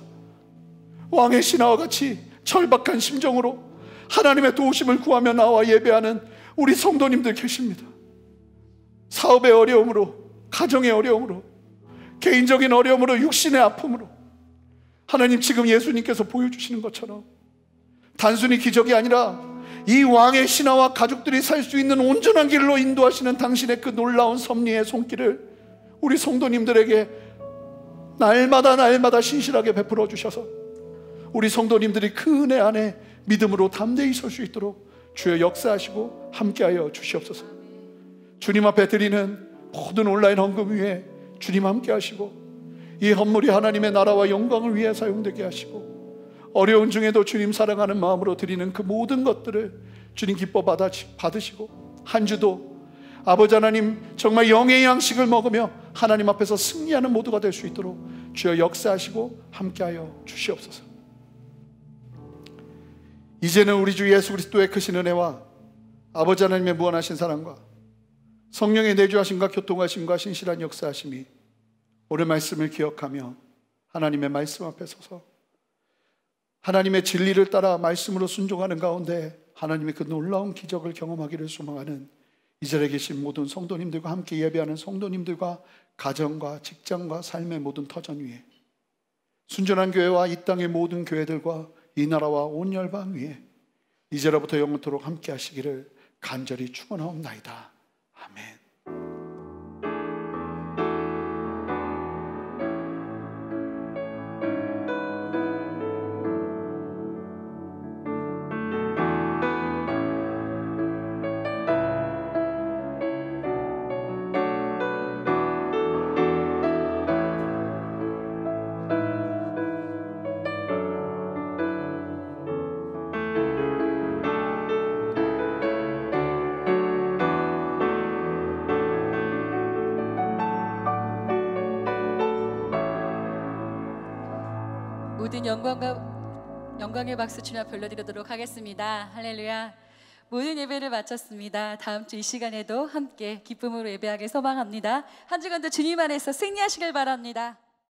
Speaker 1: 왕의 신하와 같이 절박한 심정으로 하나님의 도우심을 구하며 나와 예배하는 우리 성도님들 계십니다. 사업의 어려움으로, 가정의 어려움으로, 개인적인 어려움으로, 육신의 아픔으로 하나님, 지금 예수님께서 보여주시는 것처럼 단순히 기적이 아니라 이 왕의 신하와 가족들이 살 수 있는 온전한 길로 인도하시는 당신의 그 놀라운 섭리의 손길을 우리 성도님들에게 날마다 신실하게 베풀어 주셔서 우리 성도님들이 그 은혜 안에 믿음으로 담대히 설 수 있도록 주여 역사하시고 함께하여 주시옵소서. 주님 앞에 드리는 모든 온라인 헌금 위에 주님 함께하시고 이 헌물이 하나님의 나라와 영광을 위해 사용되게 하시고 어려운 중에도 주님 사랑하는 마음으로 드리는 그 모든 것들을 주님 기뻐 받으시고 한 주도 아버지 하나님 정말 영의 양식을 먹으며 하나님 앞에서 승리하는 모두가 될 수 있도록 주여 역사하시고 함께하여 주시옵소서. 이제는 우리 주 예수 그리스도의 크신 은혜와 아버지 하나님의 무한하신 사랑과 성령의 내주하심과 교통하심과 신실한 역사하심이 오늘 말씀을 기억하며 하나님의 말씀 앞에 서서 하나님의 진리를 따라 말씀으로 순종하는 가운데 하나님의 그 놀라운 기적을 경험하기를 소망하는 이 자리에 계신 모든 성도님들과 함께 예배하는 성도님들과 가정과 직장과 삶의 모든 터전 위에 순전한 교회와 이 땅의 모든 교회들과 이 나라와 온 열방 위에 이제로부터 영원토록 함께 하시기를 간절히 축원하옵나이다. 아멘.
Speaker 2: 모든 영광의 박수 주님 앞에 올려드리도록 하겠습니다. 할렐루야. 모든 예배를 마쳤습니다. 다음 주 이 시간에도 함께 기쁨으로 예배하길 소망합니다. 한 주간도 주님 안에서 승리하시길 바랍니다.